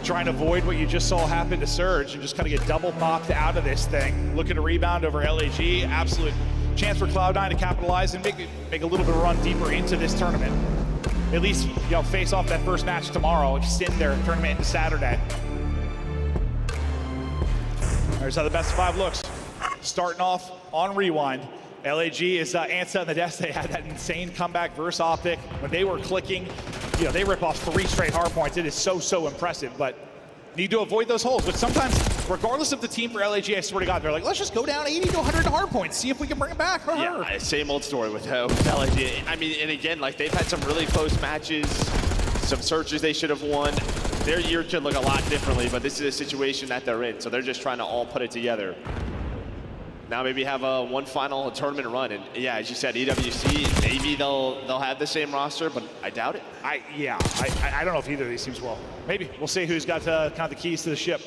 trying to avoid what you just saw happen to Surge and just kind of get double knocked out of this thing. Looking to rebound over LAG. Absolute chance for Cloud9 to capitalize and make a little bit of a run deeper into this tournament. At least, face off that first match tomorrow, extend their tournament into Saturday. There's how the best of 5 looks. Starting off on Rewind. LAG is Ansa on the desk. They had that insane comeback versus Optic. When they were clicking, they rip off 3 straight hardpoints. It is so impressive, but need to avoid those holes. But sometimes, regardless of the team for LAG, I swear to God, they're like, let's just go down 80 to 100 hardpoints, see if we can bring it back. Yeah, same old story with LAG. I mean, and again, like they've had some really close matches, some searches they should have won. Their year could look a lot differently, but this is a situation that they're in, so they're just trying to all put it together. Now maybe have one final tournament run, and yeah, as you said, EWC, maybe they'll have the same roster, but I doubt it. I don't know if either of these teams will. Maybe we'll see who's got kind of the keys to the ship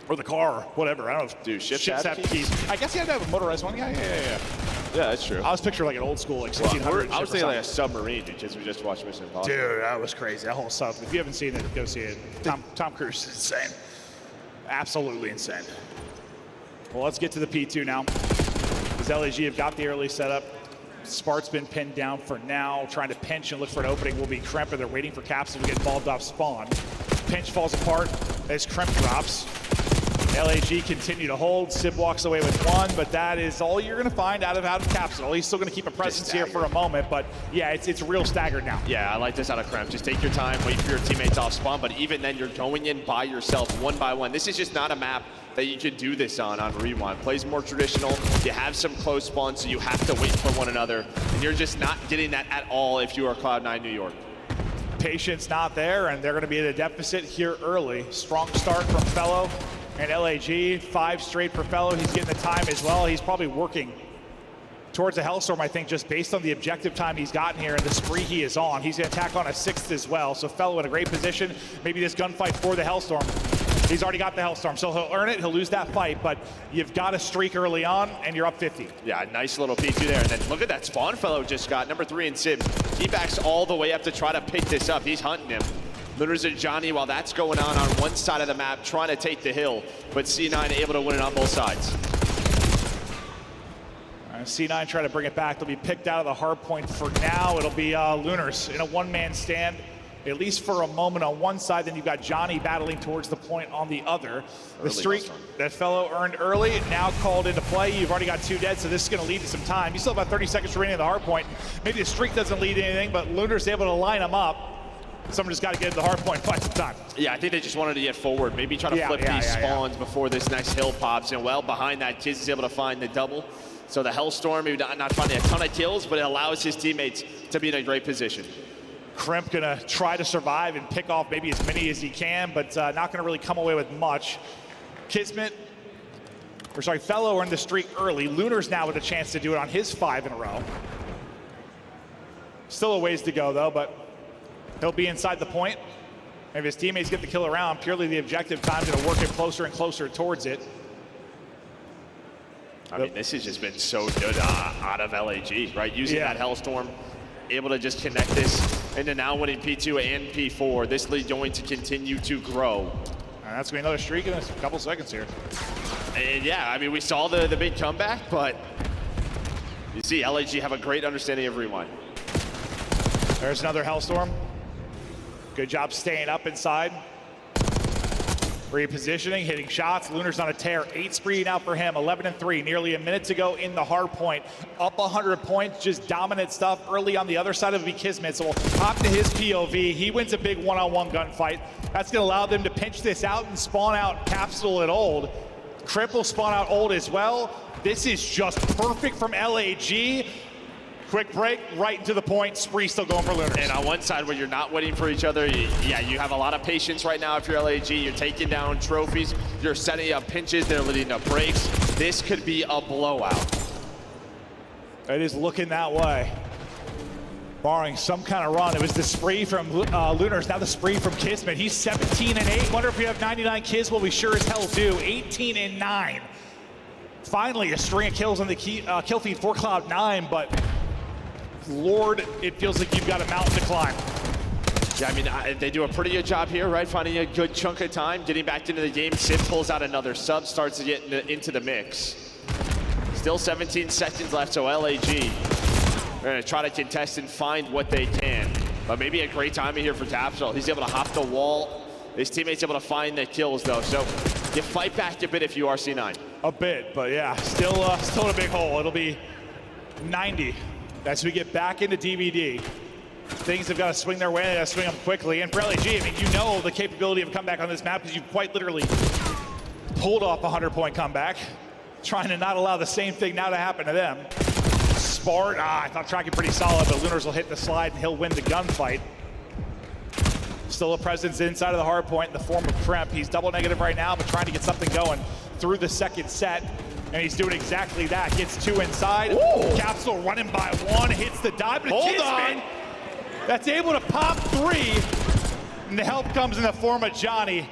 or the car or whatever. I don't know. Do ships have keys? I guess you have to have a motorized one. Yeah. Yeah, that's true. I was picturing like an old school, like 1600. I was thinking like a submarine because we just watched Mission Impossible. Dude, that was crazy. That whole sub. If you haven't seen it, go see it. Tom Cruise is insane. Absolutely insane. Well, let's get to the P2 now. As LAG have got the early setup. Spart's been pinned down for now. Trying to pinch and look for an opening will be Kremp. They're waiting for Capsule to get involved off spawn. Pinch falls apart as Kremp drops. LAG continue to hold. Sib walks away with 1, but that is all you're going to find out of Capsule. He's still going to keep a presence here for a moment, but yeah, it's real staggered now. Yeah, I like this out of Kremp. Just take your time, wait for your teammates off spawn, but even then you're going in by yourself, 1 by 1. This is just not a map that you can do this on Rewind. Plays more traditional. You have some close spawns, so you have to wait for one another, and you're just not getting that at all if you are Cloud9 New York. Patience not there, and they're going to be at a deficit here early. Strong start from Fellow and LAG. 5 straight for Fellow. He's getting the time as well. He's probably working towards a Hellstorm, I think, just based on the objective time he's gotten here and the spree he is on. He's going to attack on a 6th as well, so Fellow in a great position. Maybe this gunfight for the Hellstorm. He's already got the Hellstorm, so he'll earn it. He'll lose that fight, but you've got a streak early on, and you're up 50. Yeah, nice little P2 there. And then look at that spawn Fellow just got, number 3 in Sib. He backs all the way up to try to pick this up. He's hunting him. Lunars and Johnny, while that's going on one side of the map, trying to take the hill, but C9 able to win it on both sides. All right, C9 try to bring it back. They'll be picked out of the hard point for now. It'll be Lunars in a one-man stand, at least for a moment on one side. Then you've got Johnny battling towards the point on the other. The streak that Fellow earned early, now called into play. You've already got 2 dead, so this is going to lead to some time. You still have about 30 seconds remaining at the hard point. Maybe the streak doesn't lead to anything, but Lunar's able to line them up. Someone just got to get to the hard point and find some time. Yeah, I think they just wanted to get forward. Maybe try to flip these spawns before this next hill pops. And well, behind that, Kiz is able to find the double. So the Hellstorm, maybe not finding a ton of kills, but it allows his teammates to be in a great position. Kremp gonna try to survive and pick off maybe as many as he can, but not gonna really come away with much. Fellow earned the streak early. Lunar's now with a chance to do it on his 5 in a row. Still a ways to go though, but he'll be inside the point. Maybe his teammates get the kill around. Purely the objective time to work it closer and closer towards it. I mean, this has just been so good out of LAG, right? Using that Hellstorm, able to just connect this into now winning P2 and P4. This lead going to continue to grow. And that's going to be another streak in a couple seconds here. And yeah, I mean, we saw the big comeback, but you see LAG have a great understanding of Rewind. There's another Hellstorm. Good job staying up inside. Repositioning, hitting shots. Lunar's on a tear. 8 spree now for him. 11-3. Nearly a minute to go in the hard point. Up 100 points. Just dominant stuff early on the other side of Kismet. So we'll hop to his POV. He wins a big one-on-one gunfight. That's going to allow them to pinch this out and spawn out Capsule at Old. Kremp will spawn out Old as well. This is just perfect from LAG. Quick break, right into the point. Spree still going for Lunars. And on one side where you're not waiting for each other, you have a lot of patience right now if you're LAG. You're taking down trophies. You're setting up pinches. They're leading up breaks. This could be a blowout. It is looking that way. Barring some kind of run. It was the spree from Lunars, now the spree from Kismet. He's 17-8. Wonder if we have 99 kills. Well, we sure as hell do. 18-9. Finally, a string of kills on the kill feed for Cloud9, but Lord, it feels like you've got a mountain to climb. Yeah, I mean, they do a pretty good job here, right? Finding a good chunk of time, getting back into the game. Sid pulls out another sub, starts to get into the mix. Still 17 seconds left, so LAG, they're gonna try to contest and find what they can. But maybe a great timing here for Capsule. He's able to hop the wall. His teammate's able to find the kills, though. So you fight back a bit if you are C9. A bit, but yeah, still in a big hole. It'll be 90 as we get back into DVD. Things have got to swing their way, they got to swing them quickly. And for LAG, I mean, you know the capability of a comeback on this map because you've quite literally pulled off a 100-point comeback, trying to not allow the same thing now to happen to them. Spart, I thought tracking pretty solid, but Lunars will hit the slide and he'll win the gunfight. Still a presence inside of the hard point in the form of Kremp. He's double negative right now, but trying to get something going through the second set. And he's doing exactly that. Gets two inside. Ooh. Capsule running by one, hits the dive, but hold on. That's able to pop three. And the help comes in the form of Johnny.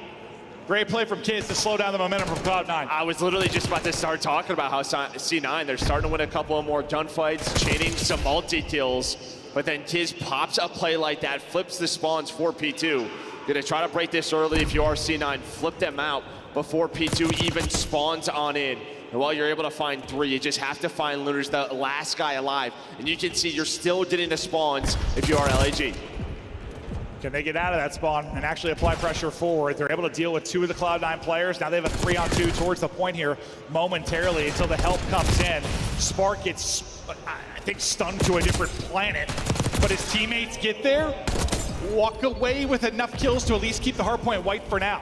Great play from Kids to slow down the momentum from Cloud9. I was literally just about to start talking about how C9, they're starting to win a couple of more gunfights, chaining some multi-kills, but then Kiz pops a play like that, flips the spawns for P2. Gonna try to break this early if you are C9, flip them out before P2 even spawns on in. And while you're able to find three, you just have to find Lunars, the last guy alive. And you can see you're still getting the spawns if you are LAG. Can they get out of that spawn and actually apply pressure forward? They're able to deal with two of the Cloud9 players. Now they have a 3-on-2 towards the point here momentarily until the help comes in. Spark gets, I think, stunned to a different planet. But his teammates get there, walk away with enough kills to at least keep the hardpoint white for now.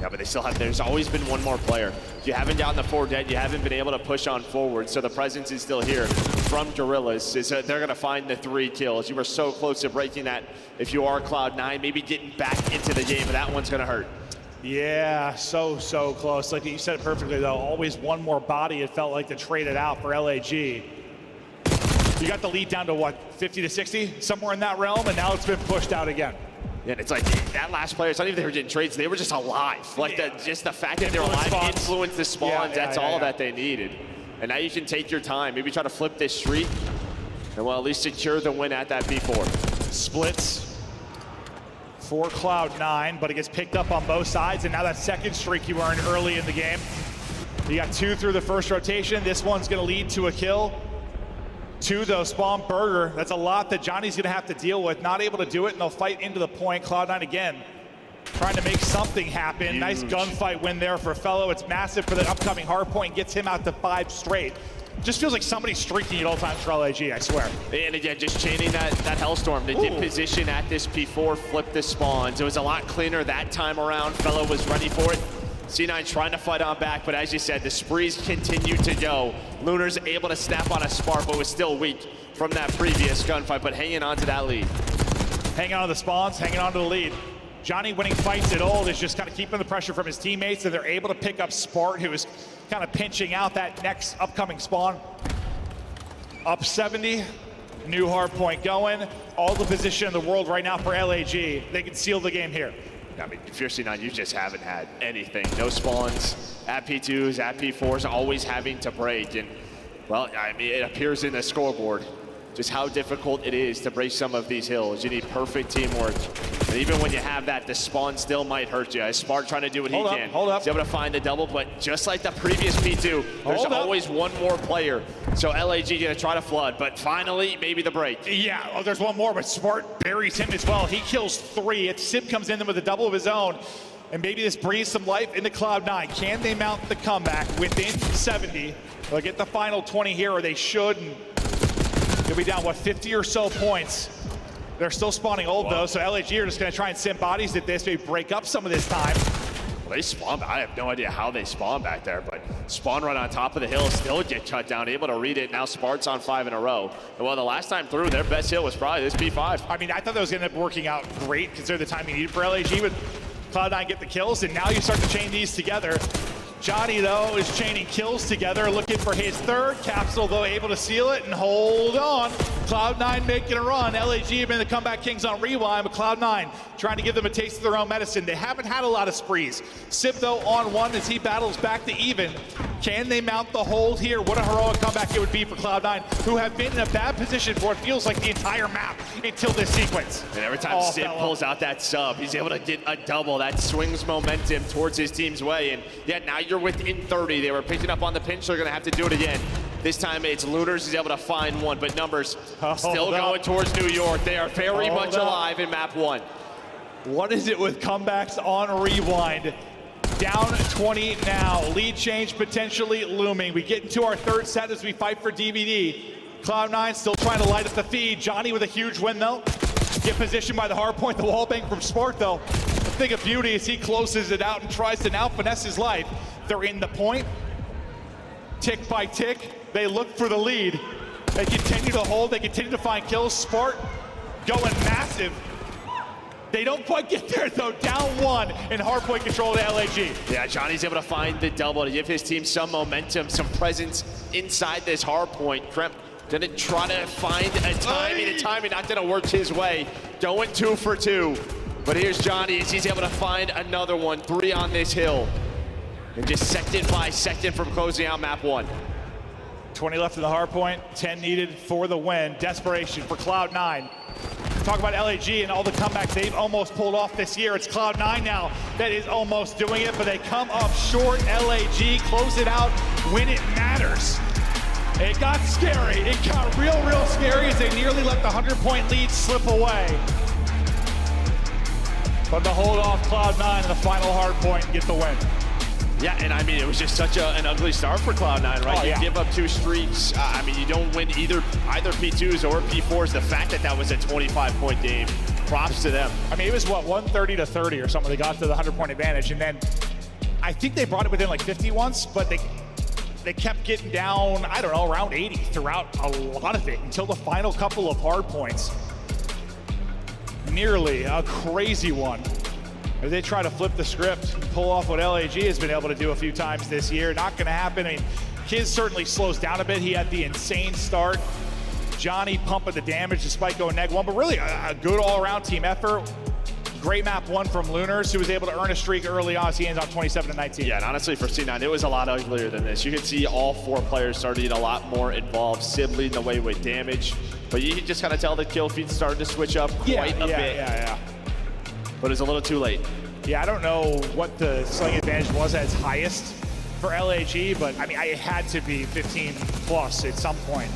Yeah, but they still have, there's always been one more player. You haven't gotten the 4 dead, you haven't been able to push on forward, so the presence is still here from Gorillas. They're gonna find the 3 kills. You were so close to breaking that if you are Cloud9, maybe getting back into the game, but that one's gonna hurt. Yeah, so close. Like you said it perfectly though, always one more body it felt like to trade it out for LAG. You got the lead down to what, 50 to 60? Somewhere in that realm, and now it's been pushed out again. Yeah, and it's like that last player, it's not even they were getting trades, they were just alive. Like just the fact that they're alive influenced the spawns, that's all that they needed. And now you can take your time, maybe try to flip this streak, and well, at least secure the win at that B4. Splits for Cloud9, but it gets picked up on both sides, and now that second streak you earned early in the game. You got 2 through the first rotation. This one's gonna lead to a kill. 2 though, spawn burger. That's a lot that Johnny's gonna have to deal with. Not able to do it, and they'll fight into the point. Cloud9 again, trying to make something happen. Huge. Nice gunfight win there for Fellow. It's massive for the upcoming hardpoint. Gets him out to 5 straight. Just feels like somebody's streaking at all times for LAG, I swear. And again, just chaining that Hellstorm. They did position at this P4, flip the spawns. It was a lot cleaner that time around. Fellow was ready for it. C9 trying to fight on back, but as you said, the sprees continue to go. Lunar's able to snap on a spark, but was still weak from that previous gunfight, but hanging on to that lead. Hanging on to the spawns, hanging on to the lead. Johnny winning fights at old is just kind of keeping the pressure from his teammates, and they're able to pick up Spart, who is kind of pinching out that next upcoming spawn. Up 70, new hard point going. All the position in the world right now for LAG. They can seal the game here. I mean, if you're C9, you just haven't had anything. No spawns at P2s, at P4s, always having to break. And, well, I mean, it appears in the scoreboard just how difficult it is to break some of these hills. You need perfect teamwork. And even when you have that, the spawn still might hurt you. Spark trying to do what he can. Hold up. He's able to find the double, but just like the previous P2, there's always one more player. So LAG gonna try to flood, but finally, maybe the break. Yeah, oh, there's one more, but Spart buries him as well. He kills 3. Sib comes in with a double of his own, and maybe this breathes some life into Cloud9. Can they mount the comeback within 70? They'll get the final 20 here, or they should. And they'll be down, what, 50 or so points. They're still spawning old, though, so LAG are just going to try and sim bodies at this, maybe break up some of this time. Well, they spawn, I have no idea how they spawn back there, but spawn right on top of the hill, still get cut down, able to read it. Now Spart's on 5 in a row. And well, the last time through, their best hill was probably this P5. I mean, I thought that was going to end up working out great, considering the time you needed for LAG, but Cloud9 get the kills, and now you start to chain these together. Johnny, though, is chaining kills together, looking for his 3rd. Capsule, though, able to seal it and hold on. Cloud9 making a run. LAG have been the comeback kings on Rewind, but Cloud9 trying to give them a taste of their own medicine. They haven't had a lot of sprees. Sip, though, on one as he battles back to even. Can they mount the hold here? What a heroic comeback it would be for Cloud9, who have been in a bad position for what feels like the entire map until this sequence. And every time Sip pulls out that sub, he's able to get a double. That swings momentum towards his team's way. And yeah, now you're within 30. They were picking up on the pinch. They're going to have to do it again. This time it's Lunars. He's able to find one, but Numbers still going towards New York. They are very much alive in map 1. What is it with comebacks on Rewind? Down 20 now. Lead change potentially looming. We get into our third set as we fight for DVD. Cloud9 still trying to light up the feed. Johnny with a huge win, though. Get positioned by the Hardpoint. The wall bang from Spark, though. The thing of beauty is he closes it out and tries to now finesse his life. They're in the point. Tick by tick, they look for the lead. They continue to hold, they continue to find kills. Spark going massive. They don't quite get there though, down 1 and Hardpoint control to LAG. Yeah, Johnny's able to find the double to give his team some momentum, some presence inside this Hardpoint. Kremp didn't try to find a timing. The timing not gonna work his way. Going 2 for 2. But here's Johnny as he's able to find another one, 3 on this hill. And just second by second from closing out map 1. 20 left in the Hardpoint, 10 needed for the win. Desperation for Cloud9. Talk about LAG and all the comebacks they've almost pulled off this year. It's Cloud9 now that is almost doing it, but they come up short. LAG close it out when it matters. It got scary. It got real scary as they nearly let the 100-point lead slip away. But to hold off Cloud9 in the final Hardpoint and get the win. Yeah, and I mean, it was just such an ugly start for Cloud9, right? You give up 2 streaks. I mean, you don't win either P2s or P4s. The fact that that was a 25-point game, props to them. I mean, it was, what, 130 to 30 or something. They got to the 100-point advantage, and then I think they brought it within like 50 once, but they kept getting down, I don't know, around 80 throughout a lot of it until the final couple of hard points. Nearly a crazy one. As they try to flip the script and pull off what LAG has been able to do a few times this year. Not gonna happen. I mean, Kiz certainly slows down a bit. He had the insane start. Johnny pumping the damage despite going neg 1, but really a good all-around team effort. Great map 1 from Lunars, who was able to earn a streak early on as he ends on 27-19. Yeah, and honestly for C9, it was a lot uglier than this. You could see all 4 players started to get a lot more involved. Sib leading the way with damage, but you can just kind of tell the kill feed started to switch up quite a bit. Yeah. But it's a little too late. Yeah, I don't know what the sling advantage was at its highest for LAG, but I mean, it had to be 15 plus at some point.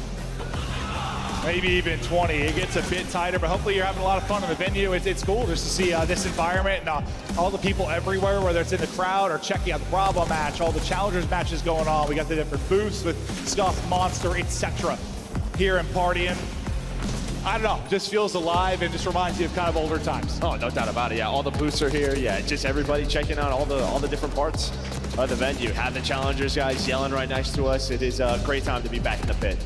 Maybe even 20. It gets a bit tighter, but hopefully you're having a lot of fun in the venue. It's cool just to see this environment and all the people everywhere, whether it's in the crowd or checking out the Bravo match, all the Challengers matches going on. We got the different booths with Scuff, Monster, etc. here and partying. I don't know, just feels alive and just reminds you of kind of older times. Oh, no doubt about it. Yeah, all the booths are here. Yeah, just everybody checking out all the different parts of the venue. Have the Challengers guys yelling right next to us. It is a great time to be back in the pit.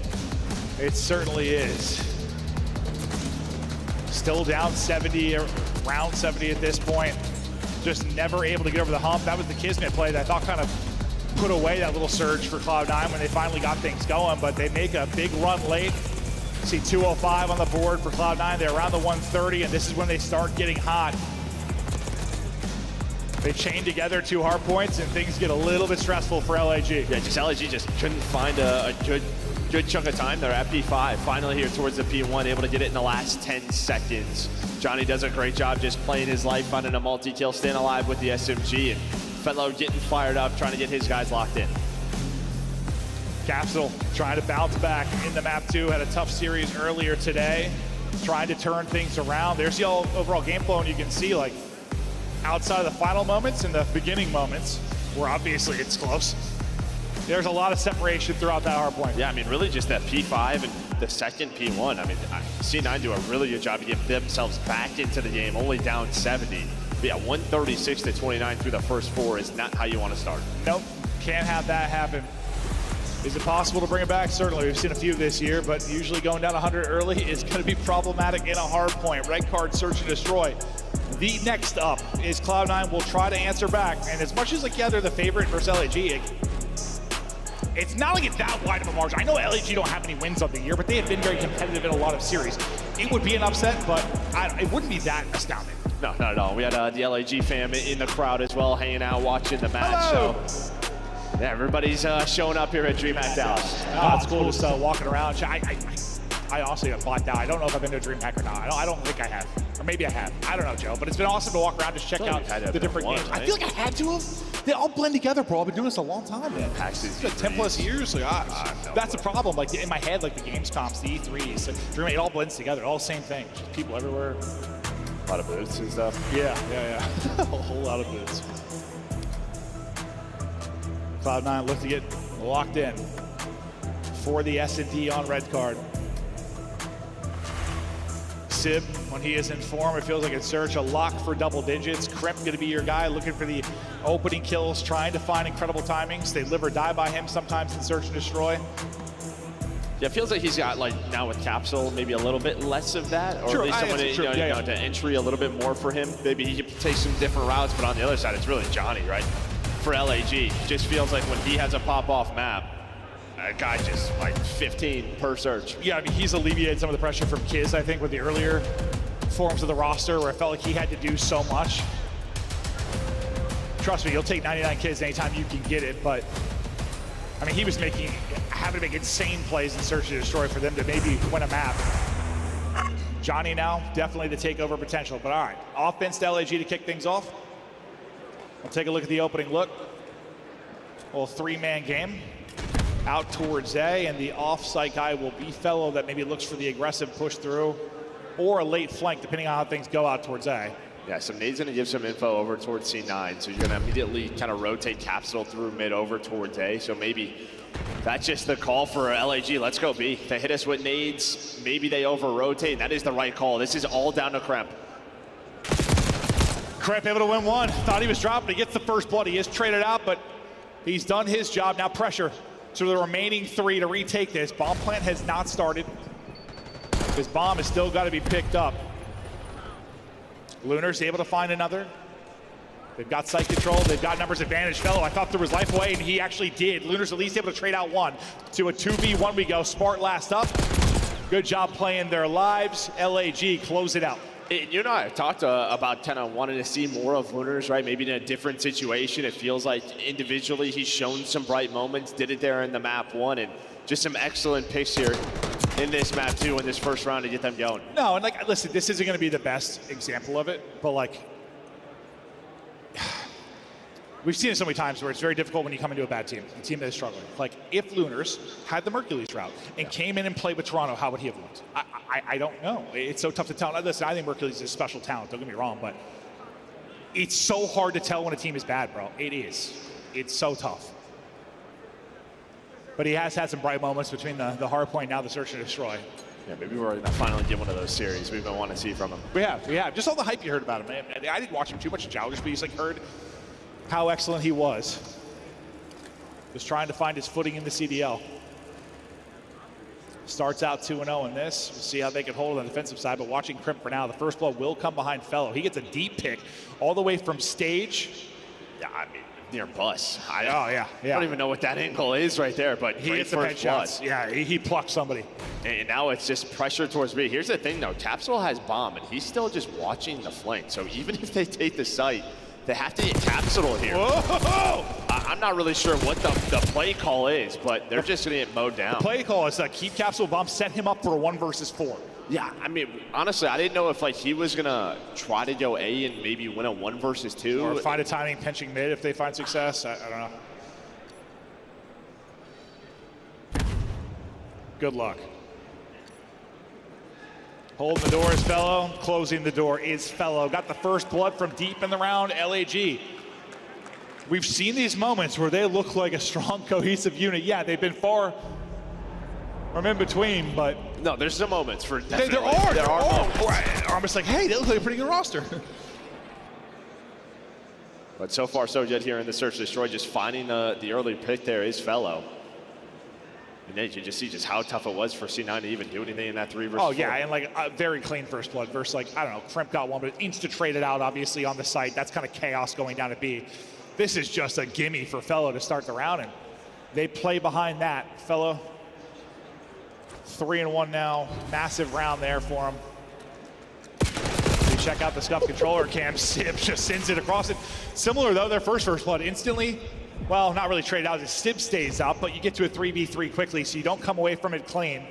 It certainly is. Still down 70, around 70 at this point. Just never able to get over the hump. That was the Kismet play that I thought kind of put away that little surge for Cloud9 when they finally got things going, but they make a big run late. See 205 on the board for Cloud9. They're around the 130, and this is when they start getting hot. They chain together 2 hard points, and things get a little bit stressful for LAG. Yeah, just LAG just couldn't find a good chunk of time. They're at P5, finally here towards the P1, able to get it in the last 10 seconds. Johnny does a great job just playing his life, finding a multi-kill, staying alive with the SMG, and Fellow getting fired up, trying to get his guys locked in. Capsule trying to bounce back in the map 2. Had a tough series earlier today. Trying to turn things around. There's the overall game flow, and you can see, like, outside of the final moments and the beginning moments, where obviously it's close, there's a lot of separation throughout that hard point. Yeah, I mean, really just that P5 and the second P1. I mean, C9 do a really good job to get themselves back into the game, only down 70. But yeah, 136 to 29 through the first 4 is not how you want to start. Nope, can't have that happen. Is it possible to bring it back? Certainly, we've seen a few this year, but usually going down 100 early is going to be problematic in a hard point. Red card, search and destroy. The next up is Cloud9 will try to answer back, and as much as, like, yeah, they're the favorite versus LAG, It's not like it's that wide of a margin. I know LAG don't have any wins on the year, but they have been very competitive in a lot of series. It would be an upset, but it wouldn't be that astounding. No, not at all. We had the LAG fam in the crowd as well, hanging out, watching the match. Hello. So, yeah, everybody's showing up here at DreamHack Dallas. It's cool just walking around. I also got blacked out. I don't know if I've been to a DreamHack or not. I don't think I have. Or maybe I have. I don't know, Joe. But it's been awesome to walk around, just check out the different games. Right? I feel like I had to have. They all blend together, bro. I've been doing this a long time, man. It's been 10 plus years. Like, that's the problem. Like in my head, like the games comps, the E3s, DreamHack, it all blends together. All the same thing. Just people everywhere. A lot of booths and stuff. Yeah. A whole lot of booths. Cloud9 look to get locked in for the S&D on red card. Sib, when he is in form, it feels like it's Search, a lock for double digits. Crimp gonna be your guy, looking for the opening kills, trying to find incredible timings. They live or die by him sometimes in Search and Destroy. Yeah, it feels like he's got, like, now with Capsule, maybe a little bit less of that, or at least someone to entry a little bit more for him. Maybe he could take some different routes, but on the other side, it's really Johnny, right? For LAG, just feels like when he has a pop-off map, that guy just like 15 per search. Yeah, I mean, he's alleviated some of the pressure from Kiz, I think, with the earlier forms of the roster where it felt like he had to do so much. Trust me, you'll take 99 Kiz anytime you can get it, but I mean, he was having to make insane plays in Search and Destroy for them to maybe win a map. Johnny now, definitely the takeover potential, but all right, offense to LAG to kick things off. We'll take a look at the opening look. A little three-man game. Out towards A, and the off-site guy will be Fellow that maybe looks for the aggressive push through or a late flank, depending on how things go out towards A. Yeah, so Nade's going to give some info over towards C9, so you're going to immediately kind of rotate Capsule through mid over towards A, so maybe that's just the call for LAG. Let's go B. They hit us with nades, maybe they over-rotate, and that is the right call. This is all down to Crimp. Crimp able to win one. Thought he was dropping. He gets the first blood. He is traded out, but he's done his job. Now pressure to the remaining three to retake this. Bomb plant has not started. His bomb has still got to be picked up. Lunar's able to find another. They've got site control. They've got numbers advantage. Fellow, I thought there was life away, and he actually did. Lunar's at least able to trade out one. To a 2v1 we go. Spart last up. Good job playing their lives. LAG close it out. You and I have talked about kind of wanting to see more of Lunar's, right? Maybe in a different situation. It feels like individually he's shown some bright moments, did it there in the map one, and just some excellent picks here in this map too in this first round to get them going. No, and like, listen, this isn't going to be the best example of it, but like, we've seen it so many times where it's very difficult when you come into a bad team, a team that is struggling. Like, if Lunar's had the Mercules route and came in and played with Toronto, how would he have looked? I don't know. It's so tough to tell. Listen, I think Mercules is a special talent, don't get me wrong, but it's so hard to tell when a team is bad, bro. It is. It's so tough. But he has had some bright moments between the Hardpoint, now the Search and Destroy. Yeah, maybe we're gonna finally get one of those series we've been wanting to see from him. We have. Just all the hype you heard about him, man. I didn't watch him too much in Challenge, but he's like heard how excellent he was. Just trying to find his footing in the CDL. Starts out 2-0 in this. We'll see how they can hold on the defensive side, but watching Crimp for now, the first blow will come behind Fellow. He gets a deep pick all the way from stage. Yeah, I mean, near bus. I don't even know what that angle is right there, but he hits the headshots. Yeah, he plucked somebody. And now it's just pressure towards B. Here's the thing, though. Capsule has bomb, and he's still just watching the flank. So even if they take the site, they have to get Capsule here. Whoa! I'm not really sure what the play call is, but they're just going to get mowed down. The play call is keep Capsule bomb, set him up for a 1 versus 4. Yeah, I mean, honestly, I didn't know if he was going to try to go A and maybe win a 1 versus 2. Or find a timing pinching mid if they find success. I don't know. Good luck. Holding the door is Fellow. Closing the door is Fellow. Got the first blood from deep in the round, LAG. We've seen these moments where they look like a strong, cohesive unit. Yeah, they've been far from in between, but... No, there's some moments for definitely. There are moments. I'm almost like, hey, they look like a pretty good roster. But so far, so good here in the Search and Destroy. Just finding the early pick there is Fellow. And then you can just see just how tough it was for C9 to even do anything in that 3 versus 4. Oh, yeah, and a very clean first blood versus, I don't know, Crimp got one, but insta-traded out, obviously, on the site. That's kind of chaos going down at B. This is just a gimme for Fellow to start the round, and they play behind that, fellow. 3-1 now. Massive round there for him. You check out the scuff controller cam. Sib just sends it across it. Similar though, their first blood instantly. Well, not really traded out. Sib stays up, but you get to a 3v3 quickly, so you don't come away from it clean.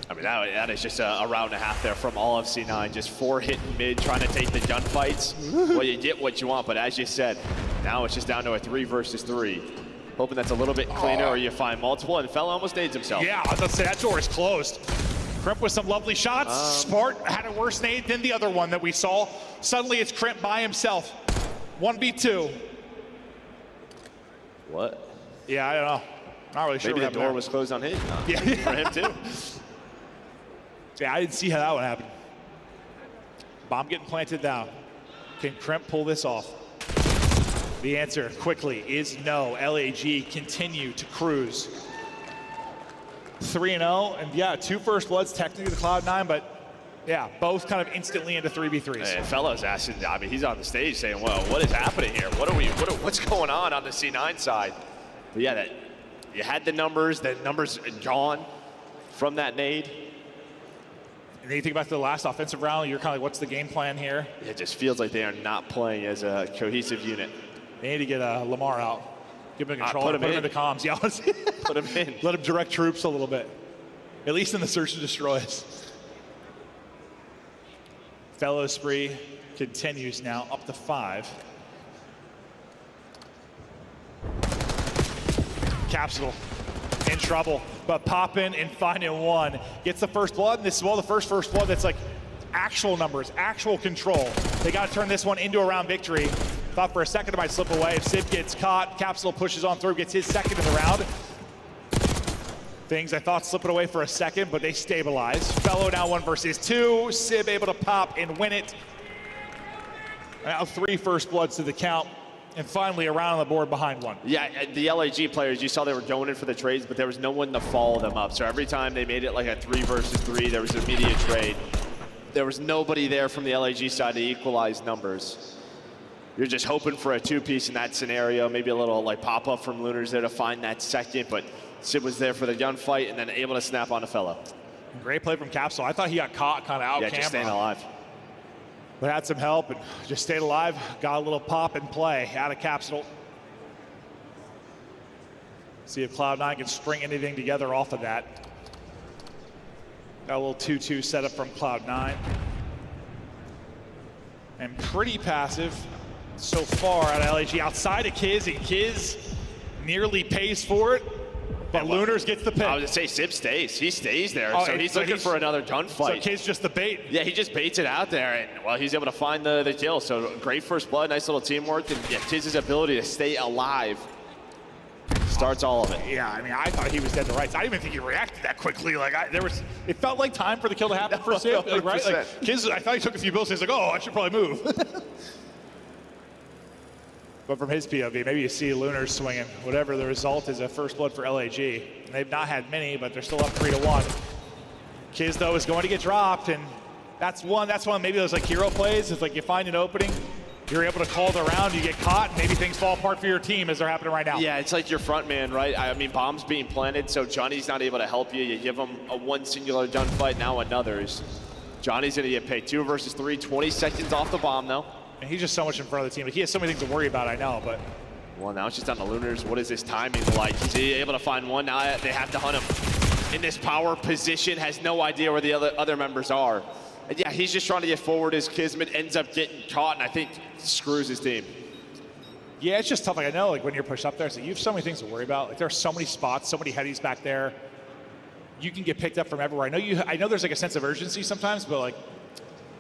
I mean, that is just a round and a half there from all of C9. Just 4 hitting mid, trying to take the gunfights. Well, you get what you want, but as you said, now it's just down to a 3 versus 3. Hoping that's a little bit cleaner, or you find multiple, and Fella almost nades himself. Yeah, I was about to say, that door is closed. Crimp with some lovely shots. Spart had a worse nade than the other one that we saw. Suddenly it's Crimp by himself. 1v2. What? Yeah, I don't know. Not really sure. Maybe the door was closed on him. Yeah. For him too. Yeah, I didn't see how that one happened. Bomb getting planted down. Can Crimp pull this off? The answer quickly is no. LAG continue to cruise. 3-0, and yeah, 2 first bloods technically to Cloud9, but yeah, both kind of instantly into 3v3s. Hey, Fella's asking, I mean, he's on the stage saying, well, what is happening here? What's going on the C9 side? But yeah, you had the numbers gone from that nade. And then you think about the last offensive round, you're kind of like, what's the game plan here? It just feels like they are not playing as a cohesive unit. They need to get Lamar out. Give him a controller, put him in the comms. Yeah, put him in. Let him direct troops a little bit. At least in the search and destroys. Fellow spree continues now up to 5. Capsule in trouble, but popping and finding one. Gets the first blood, and this is the first blood that's like actual numbers, actual control. They got to turn this one into a round victory. Thought for a second it might slip away. If Sib gets caught, Capsule pushes on through, gets his second in the round. Things I thought slipping away for a second, but they stabilize. Fellow now 1 versus 2. Sib able to pop and win it. Now 3 first bloods to the count. And finally, a round on the board behind 1. Yeah, the LAG players, you saw they were going in for the trades, but there was no one to follow them up. So every time they made it like a 3 versus 3, there was an immediate trade. There was nobody there from the LAG side to equalize numbers. You're just hoping for a 2-piece in that scenario, maybe a little like pop-up from Lunars there to find that second, but Sid was there for the gunfight and then able to snap on a fellow. Great play from Capsule. I thought he got caught kind of out camera. Yeah, just staying alive. But had some help and just stayed alive, got a little pop and play out of Capsule. See if Cloud9 can string anything together off of that. Got a little 2-2 setup from Cloud9. And pretty passive so far out of LAG outside of Kiz, and Kiz nearly pays for it, but Lunars gets the pick. I was gonna say Sib stays. He stays there, so he's looking for another gunfight. So Kiz just the bait. Yeah, he just baits it out there, and well, he's able to find the kill. So great first blood, nice little teamwork, and yeah, Kiz's ability to stay alive starts all of it. Yeah, I mean, I thought he was dead to rights. I didn't even think he reacted that quickly. Like, it felt like time for the kill to happen for Sib, like, right? Like, Kiz, I thought he took a few bullets. He's like, oh, I should probably move. But from his POV, maybe you see Lunars swinging. Whatever the result is, a first blood for LAG. They've not had many, but they're still up 3-1. Kiz, though, is going to get dropped, and that's one maybe those like hero plays. It's like you find an opening, you're able to call the round, you get caught, and maybe things fall apart for your team as they're happening right now. Yeah, it's like your front man, right? I mean, bombs being planted, so Johnny's not able to help you. You give him a one singular gunfight, now another's. Johnny's gonna get paid 2 versus 3, 20 seconds off the bomb, though. And he's just so much in front of the team. Like, he has so many things to worry about, I know, but. Well, now it's just on the Lunars. What is this timing like? Is he able to find one? Now they have to hunt him in this power position, has no idea where the other members are. And yeah, he's just trying to get forward as Kismet ends up getting caught, and I think screws his team. Yeah, it's just tough. Like, I know, like, when you're pushed up there, so you have so many things to worry about. Like, there are so many spots, so many headies back there. You can get picked up from everywhere. I know there's like a sense of urgency sometimes, but like,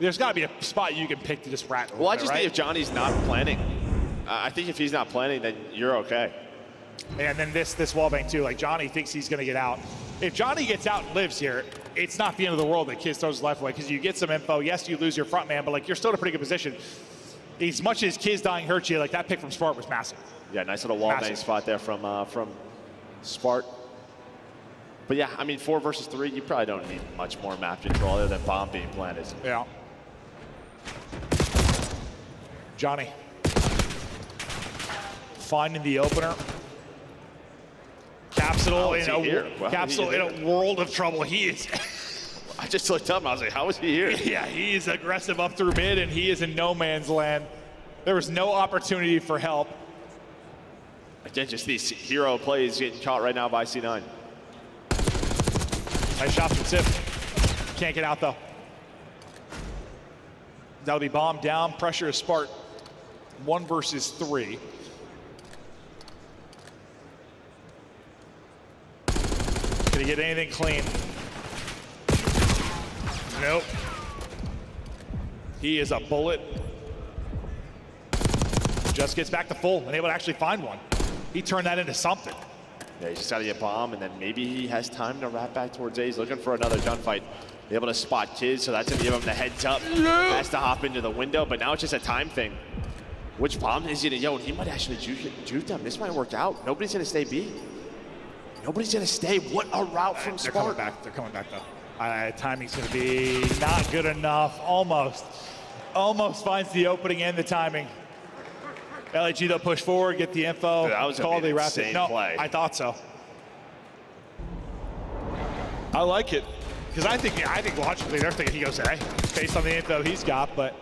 there's got to be a spot you can pick to just rat. Well, I just think if Johnny's not planning, I think if he's not planning, then you're okay. And then this wallbang too. Like, Johnny thinks he's going to get out. If Johnny gets out and lives here, it's not the end of the world that Kiz throws his life away, because you get some info. Yes, you lose your front man, but like, you're still in a pretty good position. As much as Kiz dying hurts you, like, that pick from Spart was massive. Yeah, nice little wallbang spot there from Spart. But yeah, I mean, 4 versus 3, you probably don't need much more map control other than bomb being planted. Yeah. Johnny finding the opener. Capsule in a world of trouble. He is. I just looked up and I was like, how is he here? Yeah, he is aggressive up through mid, and he is in no man's land. There was no opportunity for help. Again, just these hero plays getting caught right now by C9. Nice shot from Sif. Can't get out though. That'll be bombed down. Pressure is Spart. 1 versus 3. Can he get anything clean? Nope. He is a bullet. Just gets back to full and able to actually find one. He turned that into something. Yeah, he's just got to get bomb, and then maybe he has time to wrap back towards A. He's looking for another gunfight. Be able to spot kids, so that's going to give him the heads up. Has to hop into the window, but now it's just a time thing. Which bomb is he to? Yo, he might actually juke them. This might work out. Nobody's going to stay B. Nobody's going to stay. What a route from They're Spart. coming back. They're coming back though. Timing's going to be not good enough. Almost finds the opening and the timing. LAG though push forward, get the info. Dude, that was call, an insane play. I thought so. I like it because I think logically they're thinking he goes A based on the info he's got, but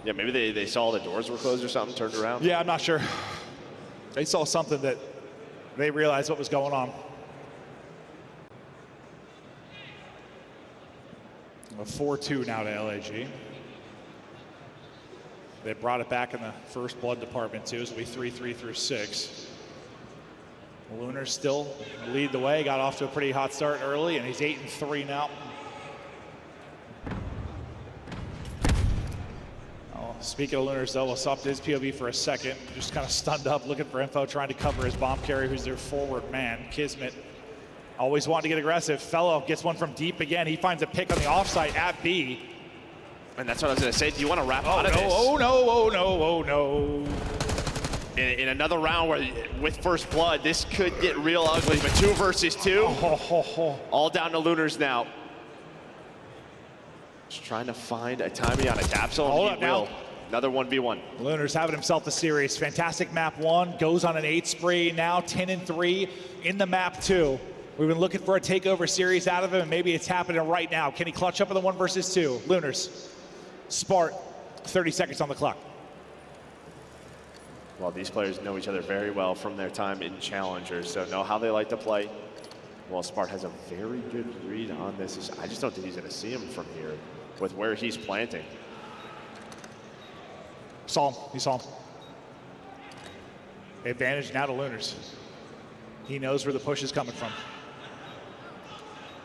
yeah, maybe they saw the doors were closed or something, turned around. yeah, I'm not sure. They saw something that they realized what was going on. A 4-2 now to LAG. They brought it back in the first blood department too, so it'll be 3-3 through 6. Lunars still lead the way, got off to a pretty hot start early, and he's 8-3 now. Oh, speaking of Lunars though, we'll stop his POV for a second. Just kind of stunned up, looking for info, trying to cover his bomb carrier, who's their forward man, Kismet. Always wanting to get aggressive. Fellow gets one from deep again. He finds a pick on the offsite at B. And that's what I was going to say. Do you want to wrap out of this? Oh no. In another round where, with first blood, this could get real ugly, but 2 versus 2. All down to Lunars now. Just trying to find a timing on a capsule. Hold and up he will. now. Another 1v1. Lunars having himself a series. Fantastic map 1, goes on an 8 spree, now 10-3 in the map 2. We've been looking for a takeover series out of him, and maybe it's happening right now. Can he clutch up in the 1 versus 2? Lunars. Spart, 30 seconds on the clock. Well, these players know each other very well from their time in Challengers, so know how they like to play. Well, Spart has a very good read on this. I just don't think he's going to see him from here with where he's planting. He saw him. Advantage now to Lunars. He knows where the push is coming from.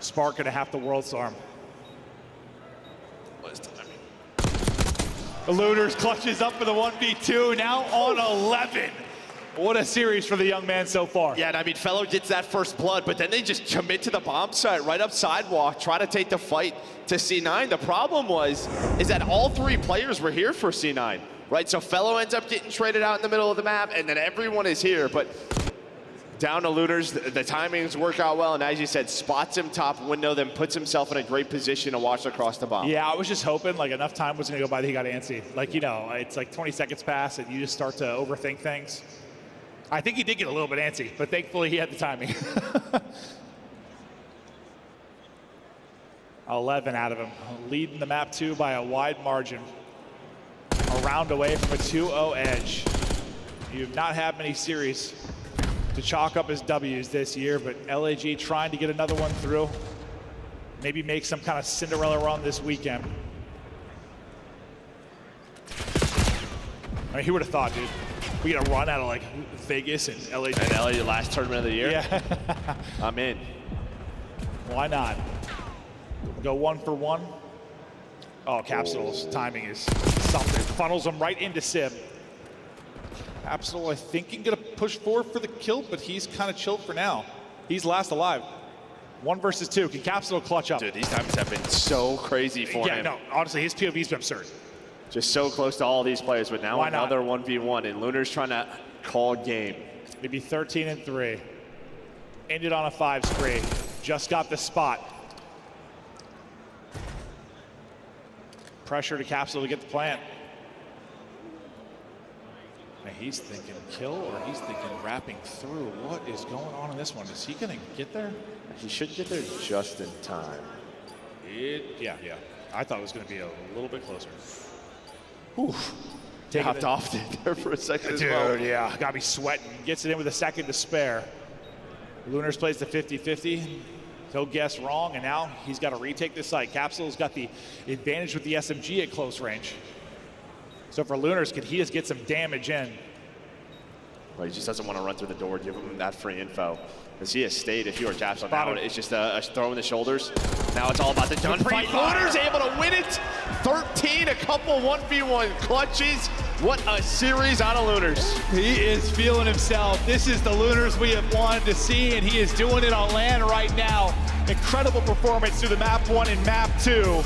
Spart going to have the world's arm. The Lunars clutches up for the 1v2, now on 11. What a series for the young man so far. Yeah, and I mean, Fellow gets that first blood, but then they just commit to the bomb site right up sidewalk, try to take the fight to C9. The problem is that all 3 players were here for C9, right? So Fellow ends up getting traded out in the middle of the map, and then everyone is here, but down to Lunars, the timings work out well, and as you said, spots him top window, then puts himself in a great position to watch across the bomb. Yeah, I was just hoping like enough time was gonna go by that he got antsy. Like, you know, it's like 20 seconds pass and you just start to overthink things. I think he did get a little bit antsy, but thankfully he had the timing. 11 out of him, leading the map 2 by a wide margin. A round away from a 2-0 edge. You've not had many series to chalk up as W's this year, but LAG trying to get another one through. Maybe make some kind of Cinderella run this weekend. I mean, who would have thought, dude? We get a run out of like Vegas and LAG. And LA, last tournament of the year? Yeah. I'm in. Why not? Go 1 for 1. Oh, Capsule's timing is something. Funnels him right into Sib. Capsule, I think, he's gonna push forward for the kill, but he's kind of chilled for now. He's last alive. 1 versus 2. Can Capsule clutch up? Dude, these times have been so crazy for him. Yeah, no, honestly, his POV's been absurd. Just so close to all these players, but now Why not? another 1v1, and Lunars trying to call game. Maybe 13-3. Ended on a 5 spree. Just got the spot. Pressure to Capsule to get the plant. Man, he's thinking kill or he's thinking wrapping through. What is going on in this one? Is he going to get there? He should get there just in time. Yeah. I thought it was going to be a little bit closer. Whew. Hopped off there for a second as Dude, well. yeah, got me sweating. Gets it in with a second to spare. Lunars plays the 50-50. He'll guess wrong, and now he's got to retake this site. Capsule's got the advantage with the SMG at close range. So for Lunars, could he just get some damage in? Well, he just doesn't want to run through the door, give him that free info. Because he has stayed, if you were Capsule now, it's just a throw in the shoulders. Now it's all about the gunfight. Lunars able to win it. 13, a couple 1v1 clutches. What a series out of Lunars. He is feeling himself. This is the Lunars we have wanted to see, and he is doing it on land right now. Incredible performance through the map 1 and map 2.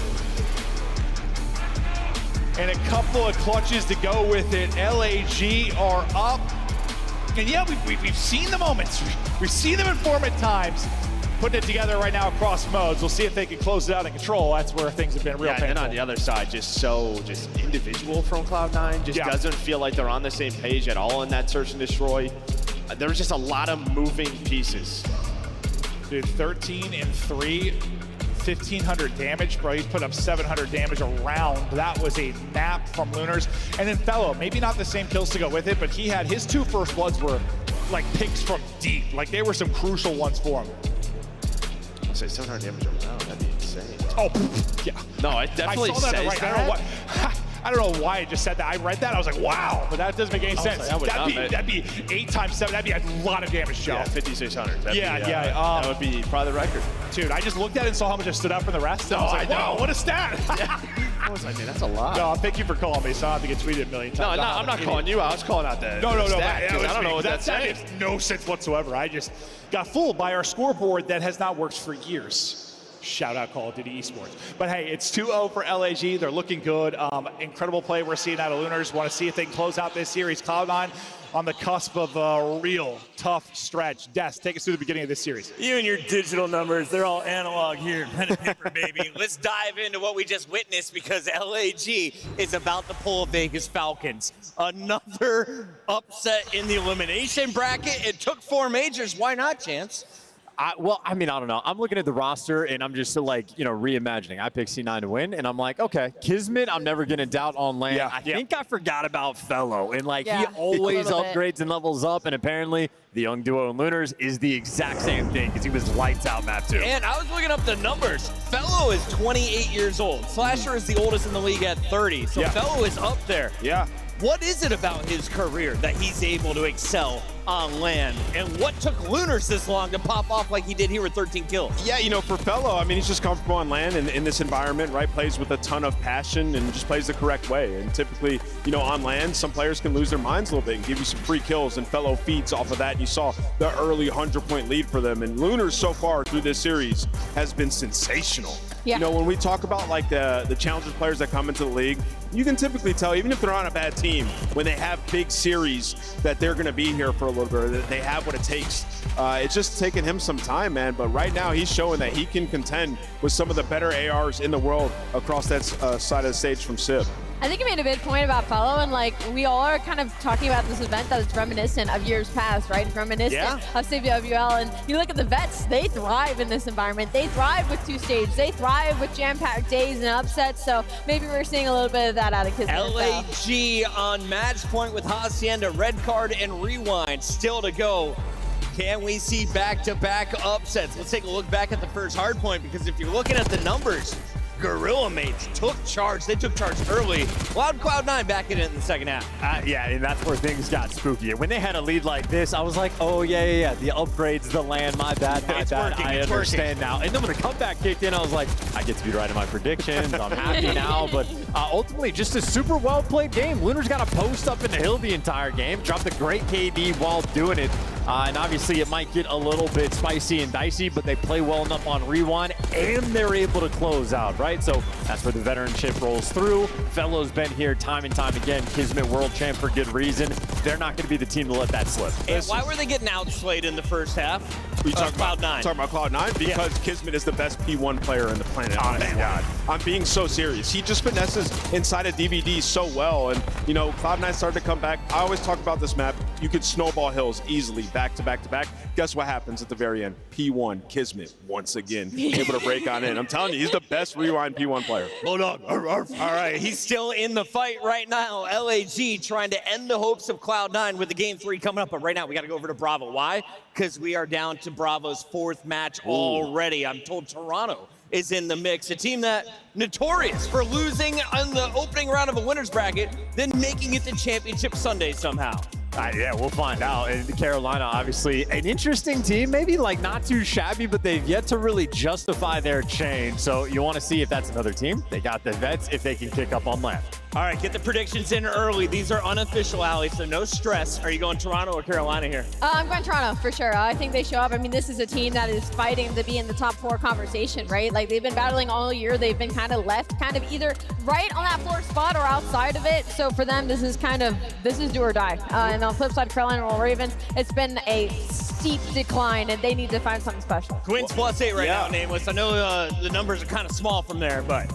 And a couple of clutches to go with it. LAG are up. And yeah, we've seen the moments. We've seen them in form at times. Putting it together right now across modes. We'll see if they can close it out in control. That's where things have been real painful. And then on the other side, just individual from Cloud9. Just doesn't feel like they're on the same page at all in that search and destroy. There was just a lot of moving pieces. Dude, 13 and 3, 1,500 damage, bro. He's put up 700 damage around. That was a nap from Lunars. And then Fellow, maybe not the same kills to go with it, but he had his 2 first bloods were like picks from deep. Like they were some crucial ones for him. I'll say 700 damage around, that'd be insane. Oh, yeah. No, it definitely I saw that says right. that. I don't know why I just said that. I read that, I was like, wow, but that doesn't make any sense. Like, that'd be 8 times 7, that'd be a lot of damage, Joe. Yeah, 5,600. That would be probably the record. Dude, I just looked at it and saw how much I stood up from the rest. And I was like, wow, what a stat. I was like, man, that's a lot. No, thank you for calling me, so I don't have to get tweeted a million times. No, I'm not calling you out. I was calling out the stat, I don't know what that that makes no sense whatsoever. I just got fooled by our scoreboard that has not worked for years. Shout out Call of Duty Esports. But hey, it's 2-0 for LAG. They're looking good. Incredible play we're seeing out of Lunars. Want to see if they can close out this series. Cloud9 on the cusp of a real tough stretch. Des, take us through the beginning of this series. You and your digital numbers, they're all analog here. Pen and paper, baby. Let's dive into what we just witnessed because LAG is about to pull Vegas Falcons. Another upset in the elimination bracket. It took 4 majors. Why not, Chance? I don't know. I'm looking at the roster, and I'm just reimagining. I picked C9 to win, and I'm like, okay, Kismet, I'm never going to doubt on land. I think I forgot about Fellow, and he always upgrades and levels up, and apparently the young duo in Lunars is the exact same thing because he was lights out map 2. And I was looking up the numbers. Fellow is 28 years old. Slasher is the oldest in the league at 30, so Fellow is up there. Yeah. What is it about his career that he's able to excel on land? And what took Lunars this long to pop off like he did here with 13 kills? Yeah, for Fellow, he's just comfortable on land and in this environment, right? Plays with a ton of passion and just plays the correct way. And typically, on land, some players can lose their minds a little bit and give you some free kills, and Fellow feeds off of that. And you saw the early 100-point lead for them. And Lunars so far through this series has been sensational. Yeah. When we talk about the challenger players that come into the league, you can typically tell, even if they're on a bad team, when they have big series, that they're going to be here for a little bit, that they have what it takes. It's just taken him some time, man. But right now, he's showing that he can contend with some of the better ARs in the world across that side of the stage from Civ. I think you made a big point about Fellow, and we all are kind of talking about this event that is reminiscent of years past, right? It's reminiscent of CVWL, and you look at the vets, they thrive in this environment. They thrive with 2-stage. They thrive with jam-packed days and upsets, so maybe we're seeing a little bit of that out of Kismet. LAG on match point with Hacienda, red card and rewind still to go. Can we see back-to-back upsets? Let's take a look back at the first hardpoint, because if you're looking at the numbers, Gorilla Mates took charge. They took charge early. Allowed Cloud9 back in it in the second half. And that's where things got spooky. When they had a lead like this, I was like, oh, yeah. The upgrades, the land, my bad. I understand now. And then when the comeback kicked in, I was like, I get to be right in my predictions. I'm happy now. But ultimately, just a super well-played game. Lunars got a post up in the hill the entire game. Dropped a great KD while doing it. And obviously, it might get a little bit spicy and dicey, but they play well enough on rewind, and they're able to close out, right? So that's where the veteranship rolls through. Fellow's been here time and time again. Kismet world champ for good reason. They're not going to be the team to let that slip. And why were they getting outplayed in the first half? We talking about Cloud9. Talking about Cloud9 because Kismet is the best P1 player in the planet. Honest to God, I'm being so serious. He just finesses inside of DVD so well, and you know, Cloud9 started to come back. I always talk about this map. You could snowball hills easily, back to back to back. Guess what happens at the very end? P1 Kismet once again able to break on in. I'm telling you, he's the best rewind P1 player. Hold on. All right, he's still in the fight right now. LAG trying to end the hopes of Cloud9 with the game 3 coming up. But right now, we got to go over to Bravo. Why? Because we are down to Bravo's 4th match already. I'm told Toronto is in the mix. A team that notorious for losing on the opening round of a winner's bracket, then making it to Championship Sunday somehow. Yeah, we'll find out. And Carolina, obviously, an interesting team. Maybe like not too shabby, but they've yet to really justify their change. So you want to see if that's another team. They got the vets if they can kick up on land. All right, get the predictions in early. These are unofficial, Allie, so no stress. Are you going Toronto or Carolina here? I'm going Toronto for sure. I think they show up. I mean, this is a team that is fighting to be in the top 4 conversation, right? Like they've been battling all year. They've been kind of left, kind of either right on that 4th spot or outside of it. So for them, this is do or die. And on the flip side, Carolina Roll Ravens, it's been a steep decline, and they need to find something special. Twins +8 right now, Nameless. I know the numbers are kind of small from there, but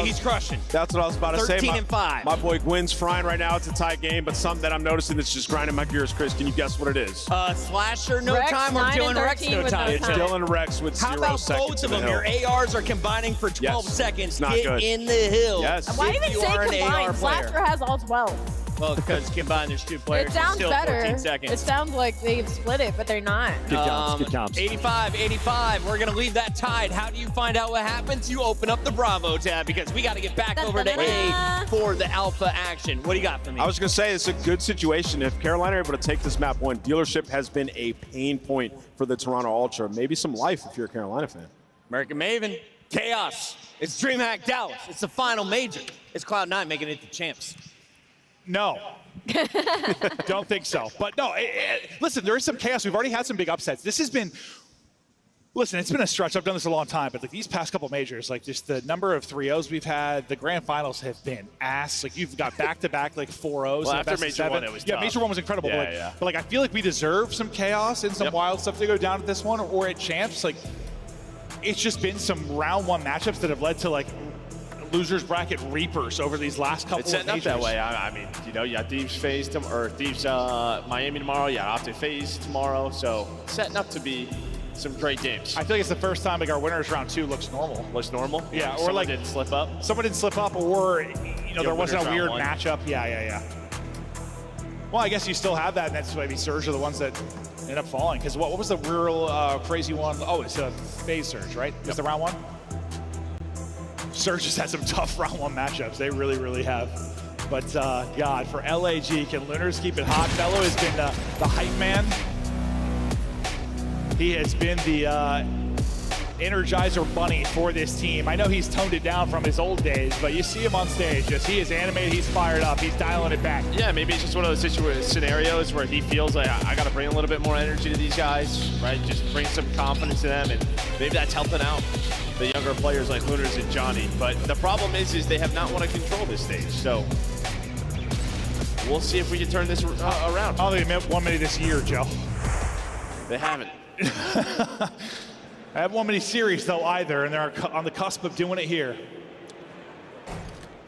he's crushing. That's what I was about to say. 13-5. My boy Gwyn's frying right now. It's a tight game, but something that I'm noticing that's just grinding my gears. Chris, can you guess what it is? Slasher, no Rex, time, or 9 Dylan and Rex, 13 no with time. no It's time. Dylan Rex with How 0 about seconds both in of the them? hill. Your ARs are combining for 12 Yes. seconds. It's not Get good. in the hill. Yes. Why If even you say are an AR combined? player. Slasher has all 12. Well, because combined, there's 2 players. It sounds still better. 14 seconds. It sounds like they've split it, but they're not. Good comps, good comps. 85. We're going to leave that tied. How do you find out what happens? You open up the Bravo tab because we got to get back over to A for the alpha action. What do you got for me? I was going to say it's a good situation. If Carolina are able to take this map 1, dealership has been a pain point for the Toronto Ultra. Maybe some life if you're a Carolina fan. American Maven, Chaos. It's DreamHack Dallas. It's the final major. It's Cloud9 making it to champs. No. Don't think so. But no, listen, there is some chaos. We've already had some big upsets. This has been, listen, it's been a stretch. I've done this a long time, but like these past couple majors, like just the number of 3-0s we've had, the grand finals have been ass. Like you've got back-to-back like 4-0s. Well, after Major 1, it was tough. Major 1 was incredible. Yeah, but like I feel like we deserve some chaos and some wild stuff to go down at this one or at champs. Like it's just been some round 1 matchups that have led to like losers bracket reapers over these last couple It's of setting up majors. that way. I mean, you know, you got Thieves phase Thieves Miami tomorrow. You got Optic phase tomorrow. So setting up to be some great games. I feel like it's the first time like our winners round 2 looks normal. Looks normal. Yeah, or someone like didn't slip up. Someone didn't slip up, or you know there wasn't a winners weird round 1. matchup. Yeah. Well, I guess you still have that, and that's maybe Surge are the ones that end up falling. Because what was the real crazy one? Oh, it's a phase Surge, right? Is the round 1? Surge has had some tough round 1 matchups. They really, really have. But God, for LAG, can Lunars keep it hot? Bello has been the hype man. He has been the Energizer Bunny for this team. I know he's toned it down from his old days, but you see him on stage, just he is animated, he's fired up, he's dialing it back. Yeah, maybe it's just one of those scenarios where he feels like I got to bring a little bit more energy to these guys, right? Just bring some confidence to them, and maybe that's helping out the younger players like Lunars and Johnny. But the problem is they have not want to control this stage. So we'll see if we can turn this around. I don't think they won many this year, Joe. They haven't. I haven't won many series though either, and they're on the cusp of doing it here.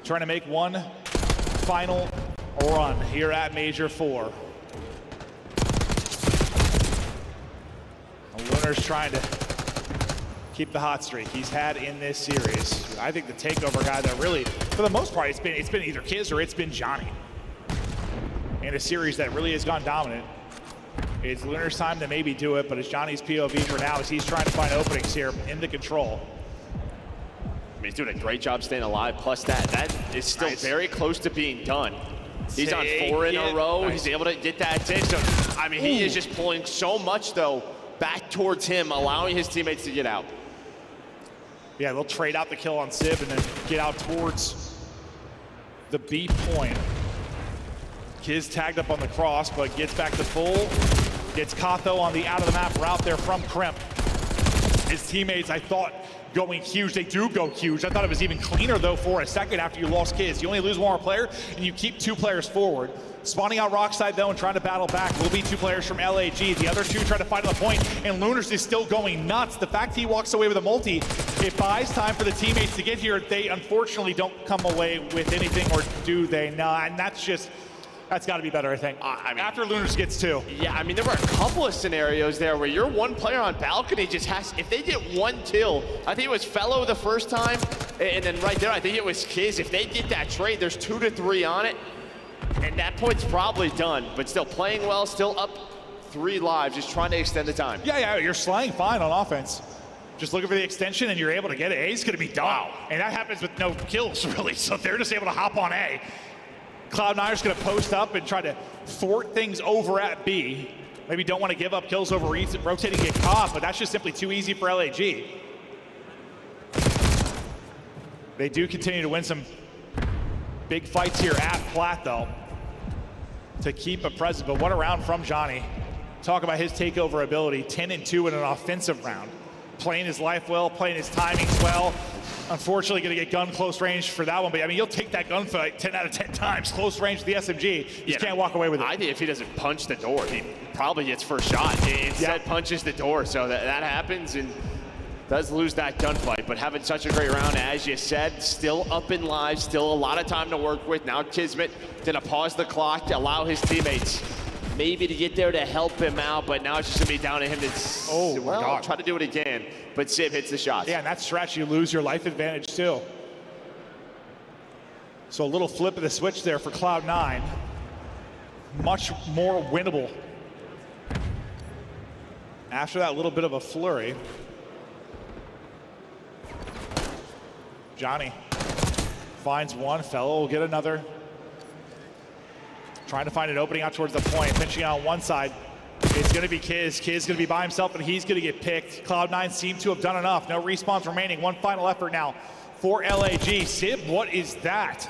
Trying to make one final run here at Major 4. Lunar's trying to keep the hot streak he's had in this series. I think the takeover guy that really, for the most part, it's been either Kiz or it's been Johnny. In a series that really has gone dominant. It's Lunar's time to maybe do it, but it's Johnny's POV for now as he's trying to find openings here in the control. I mean, he's doing a great job staying alive. Plus that is still very close to being done. He's on 4 in a row. Nice. He's able to get that take. So, I mean, he is just pulling so much, though, back towards him, allowing his teammates to get out. Yeah, they'll trade out the kill on Sib and then get out towards the B point. Kiz tagged up on the cross, but gets back to full. Gets Katho on the out-of-the-map route there from Crimp. His teammates, I thought, going huge. They do go huge. I thought it was even cleaner, though, for a second after you lost Kiz. You only lose one more player, and you keep 2 players forward. Spawning out Rockside, though, and trying to battle back will be 2 players from LAG. The other 2 try to fight on the point, and Lunars is still going nuts. The fact he walks away with a multi, it buys time for the teammates to get here. They unfortunately don't come away with anything, or do they not? And that's got to be better, I think. I mean, after Lunars gets 2. Yeah, I mean, there were a couple of scenarios there where your one player on balcony just has, if they get 1 kill, I think it was Fellow the first time, and then right there, I think it was Kiz. If they get that trade, there's 2 to 3 on it, and that point's probably done, but still playing well, still up 3 lives, just trying to extend the time. Yeah, you're slaying fine on offense. Just looking for the extension, and you're able to get it. A's gonna be done. Wow. And that happens with no kills, really, so they're just able to hop on A. Cloud9 is going to post up and try to thwart things over at B. Maybe don't want to give up kills over rotating get caught, but that's just simply too easy for LAG. They do continue to win some big fights here at Plat, though, to keep a presence. But what a round from Johnny. Talk about his takeover ability, 10-2 in an offensive round. Playing his life well, playing his timings well. Unfortunately, going to get gun close range for that one, but I mean, you'll take that gunfight 10 out of 10 times. Close range to the SMG, you just can't walk away with it. I think if he doesn't punch the door, he probably gets first shot. Instead, punches the door, so that happens and does lose that gunfight. But having such a great round, as you said, still up in lives, still a lot of time to work with. Now Kismet gonna pause the clock to allow his teammates maybe to get there to help him out, but now it's just gonna be down to him to try to do it again. But Civ hits the shots. Yeah, and that stretch, you lose your life advantage too. So a little flip of the switch there for Cloud9. Much more winnable. After that little bit of a flurry, Johnny finds one, Fellow will get another. Trying to find an opening out towards the point, pinching on one side. It's gonna be Kiz. Kiz gonna be by himself, and he's gonna get picked. Cloud9 seem to have done enough. No respawns remaining. One final effort now for LAG. Sib, what is that?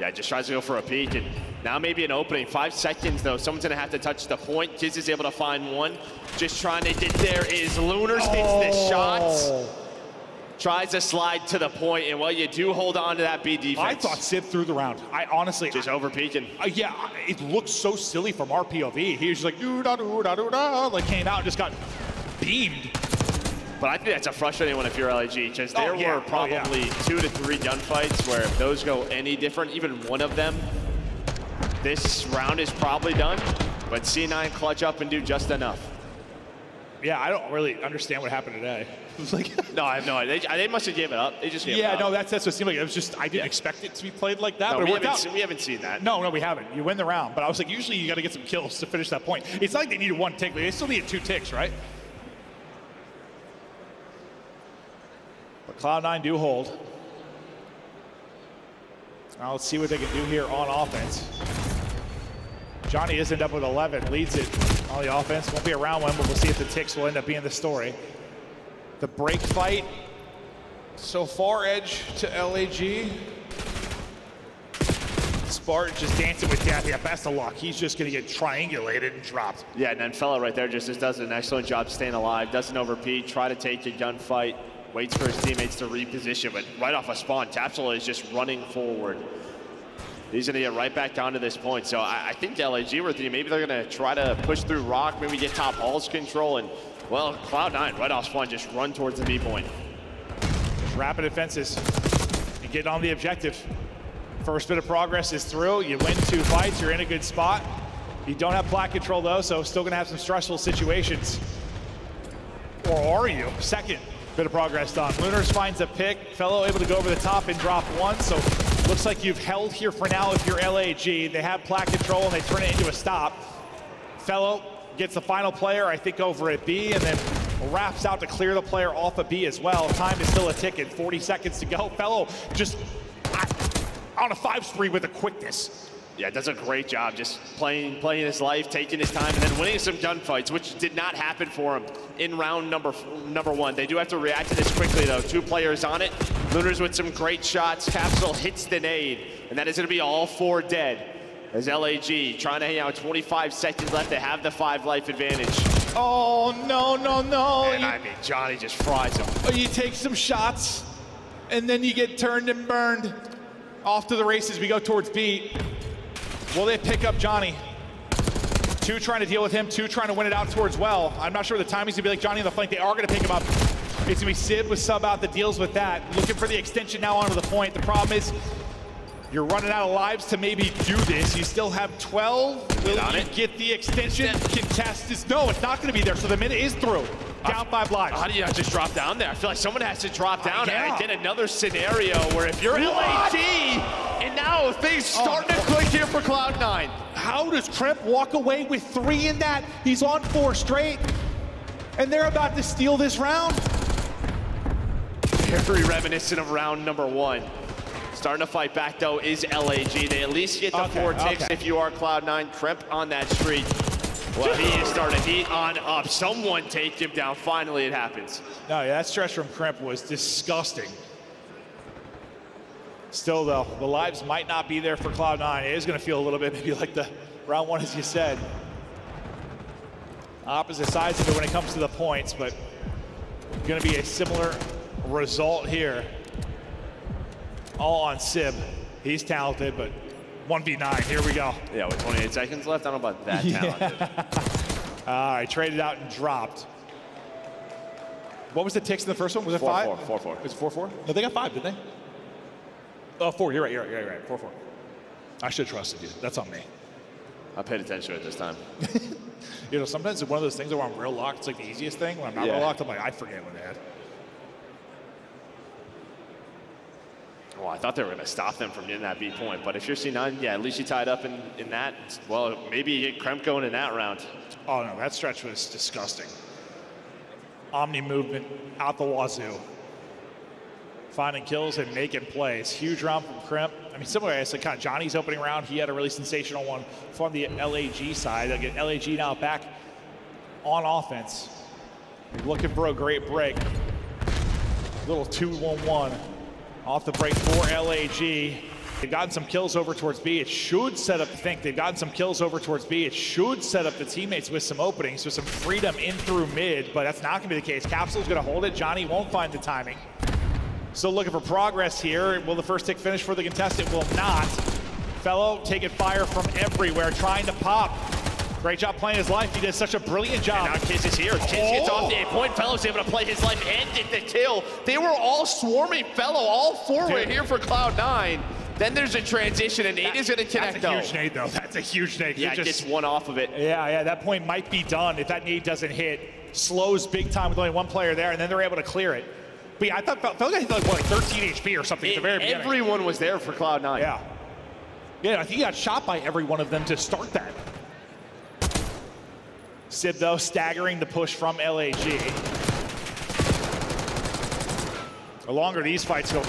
Yeah, just tries to go for a peek, and now maybe an opening. 5 seconds, though. Someone's gonna have to touch the point. Kiz is able to find one. Just trying to get there is Lunars, hits the shots. Tries to slide to the point, and well, you do hold on to that B defense. I thought Sib threw the round. I honestly... Just over peeking. Yeah, it looked so silly from our POV. He was just like, doo-da-doo-da-doo-da, like came out and just got beamed. But I think that's a frustrating one if you're LAG, because there were probably 2 to 3 gunfights where if those go any different, even one of them, this round is probably done. But C9 clutch up and do just enough. Yeah, I don't really understand what happened today. It was like, no, I have no idea. They must have given it up. They just gave it up. No, that's what it seemed like. It was just, I didn't expect it to be played like that, no, but it worked out. We haven't seen that. No, we haven't. You win the round, but I was like, usually you got to get some kills to finish that point. It's not like they needed 1 tick. They still needed 2 ticks, right? But Cloud9 do hold. Now let's see what they can do here on offense. Johnny is end up with 11, leads it on the offense. Won't be a round one, but we'll see if the ticks will end up being the story. The break fight, so far edge to LAG. Spartan just dancing with death. Yeah, best of luck. He's just gonna get triangulated and dropped. Yeah, and then Fellow right there just does an excellent job staying alive, doesn't overpeak, try to take a gunfight, waits for his teammates to reposition, but right off a spawn, Tapsula is just running forward. He's gonna get right back down to this point. So I think LAG were thinking maybe they're gonna try to push through Rock, maybe get top halls control, and well, Cloud9 right off spawn just run towards the B point. Just rapid defenses and get on the objective. First bit of progress is through. You win 2 fights, you're in a good spot. You don't have plat control though, so still gonna have some stressful situations. Or are you? Second bit of progress done. Lunars finds a pick. Fellow able to go over the top and drop 1, so looks like you've held here for now if you're LAG. They have plat control and they turn it into a stop. Fellow gets the final player, I think, over at B, and then wraps out to clear the player off of B as well. Time is still a ticket, 40 seconds to go. Fellow just on a 5 spree with a quickness. Yeah, does a great job just playing his life, taking his time, and then winning some gunfights, which did not happen for him in round number 1. They do have to react to this quickly, though. 2 players on it. Lunars with some great shots. Capsule hits the nade, and that is going to be all 4 dead. as LAG trying to hang out 25 seconds left. They have the 5 life advantage. Oh, no, no, no. And I mean, Johnny just fries him. You take some shots, and then you get turned and burned. Off to the races we go towards B. Will they pick up Johnny? 2 trying to deal with him, 2 trying to win it out towards well. I'm not sure the timing's gonna be like Johnny on the flank. They are gonna pick him up. It's gonna be Sid with sub out that deals with that. Looking for the extension now onto the point. The problem is, you're running out of lives to maybe do this. You still have 12. Will you get the extension? Contest is, no, it's not gonna be there. So the minute is through. Down 5 lives. How do you not just drop down there? I feel like someone has to drop down. And I did another scenario where if you're LAG, and now things starting to click here for Cloud9. How does Kremp walk away with 3 in that? He's on 4 straight, and they're about to steal this round. Very reminiscent of round number 1. Starting to fight back though is LAG. They at least get the 4 ticks if you are Cloud9. Kremp on that streak. Well, he is starting to heat on up. Someone take him down. Finally, it happens. No, yeah, that stretch from Kremp was disgusting. Still, though, the lives might not be there for Cloud9. It is going to feel a little bit maybe like the round 1, as you said. Opposite sides of it when it comes to the points, but going to be a similar result here. All on Sib. He's talented, but 1v9, here we go. Yeah, with 28 seconds left, I don't know about that talented. All right, traded out and dropped. What was the ticks in the first one? Was it 5? 4-4. Was it 4-4? No, they got 5, didn't they? Oh, 4, you're right. 4-4. I should have trusted you. That's on me. I paid attention to it this time. You know, sometimes it's one of those things where I'm real locked. It's like the easiest thing. When I'm not real locked, I'm like, I forget what they had. Well, I thought they were going to stop them from getting that B point, but if you're C9, yeah, at least you tied up in that. Well, maybe you get Kremp going in that round. Oh, no, that stretch was disgusting. Omni movement out the wazoo. Finding kills and making plays. Huge round from Kremp. I mean, similar as kind of Johnny's opening round, he had a really sensational one from the LAG side. They'll get LAG now back on offense. Looking for a great break. Little 2-1-1 off the break for LAG. They've gotten some kills over towards B. It should set up, they've gotten some kills over towards B. It should set up the teammates with some openings, with some freedom in through mid, but that's not gonna be the case. Capsule's gonna hold it. Johnny won't find the timing. Still looking for progress here. Will the first tick finish for the contestant? Will not. Fellow taking fire from everywhere, trying to pop. Great job playing his life. He did such a brilliant job. And now Kiz is here. Kiz gets off the 8-point. Fellow's able to play his life and get the kill. They were all swarming Fellow, all 4 right here for Cloud9. Then there's a transition, and Nate is going to connect though. That's a huge nade, though. That's a huge nade. Yeah, gets one off of it. Yeah, that point might be done if that nade doesn't hit. Slows big time with only 1 player there, and then they're got to clear it. But yeah, I thought Fellow got hit like 13 HP or something at the very beginning. Everyone was there for Cloud9. Yeah, I think he got shot by every one of them to start that. Sib, though, staggering the push from LAG. The longer these fights go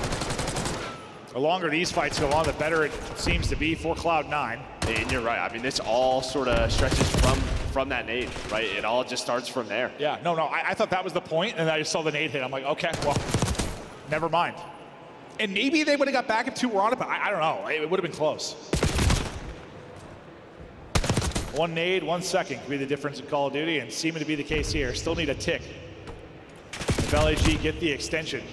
on, the better it seems to be for Cloud9. And you're right. I mean, this all sort of stretches from that nade, right? It all just starts from there. Yeah, no, I thought that was the point, and I just saw the nade hit. I'm like, okay, well, never mind. And maybe they would have got back if 2 were on it, but I don't know. It would have been close. 1 nade, 1 second could be the difference in Call of Duty, and seeming to be the case here. Still need a tick. If LAG get the extension.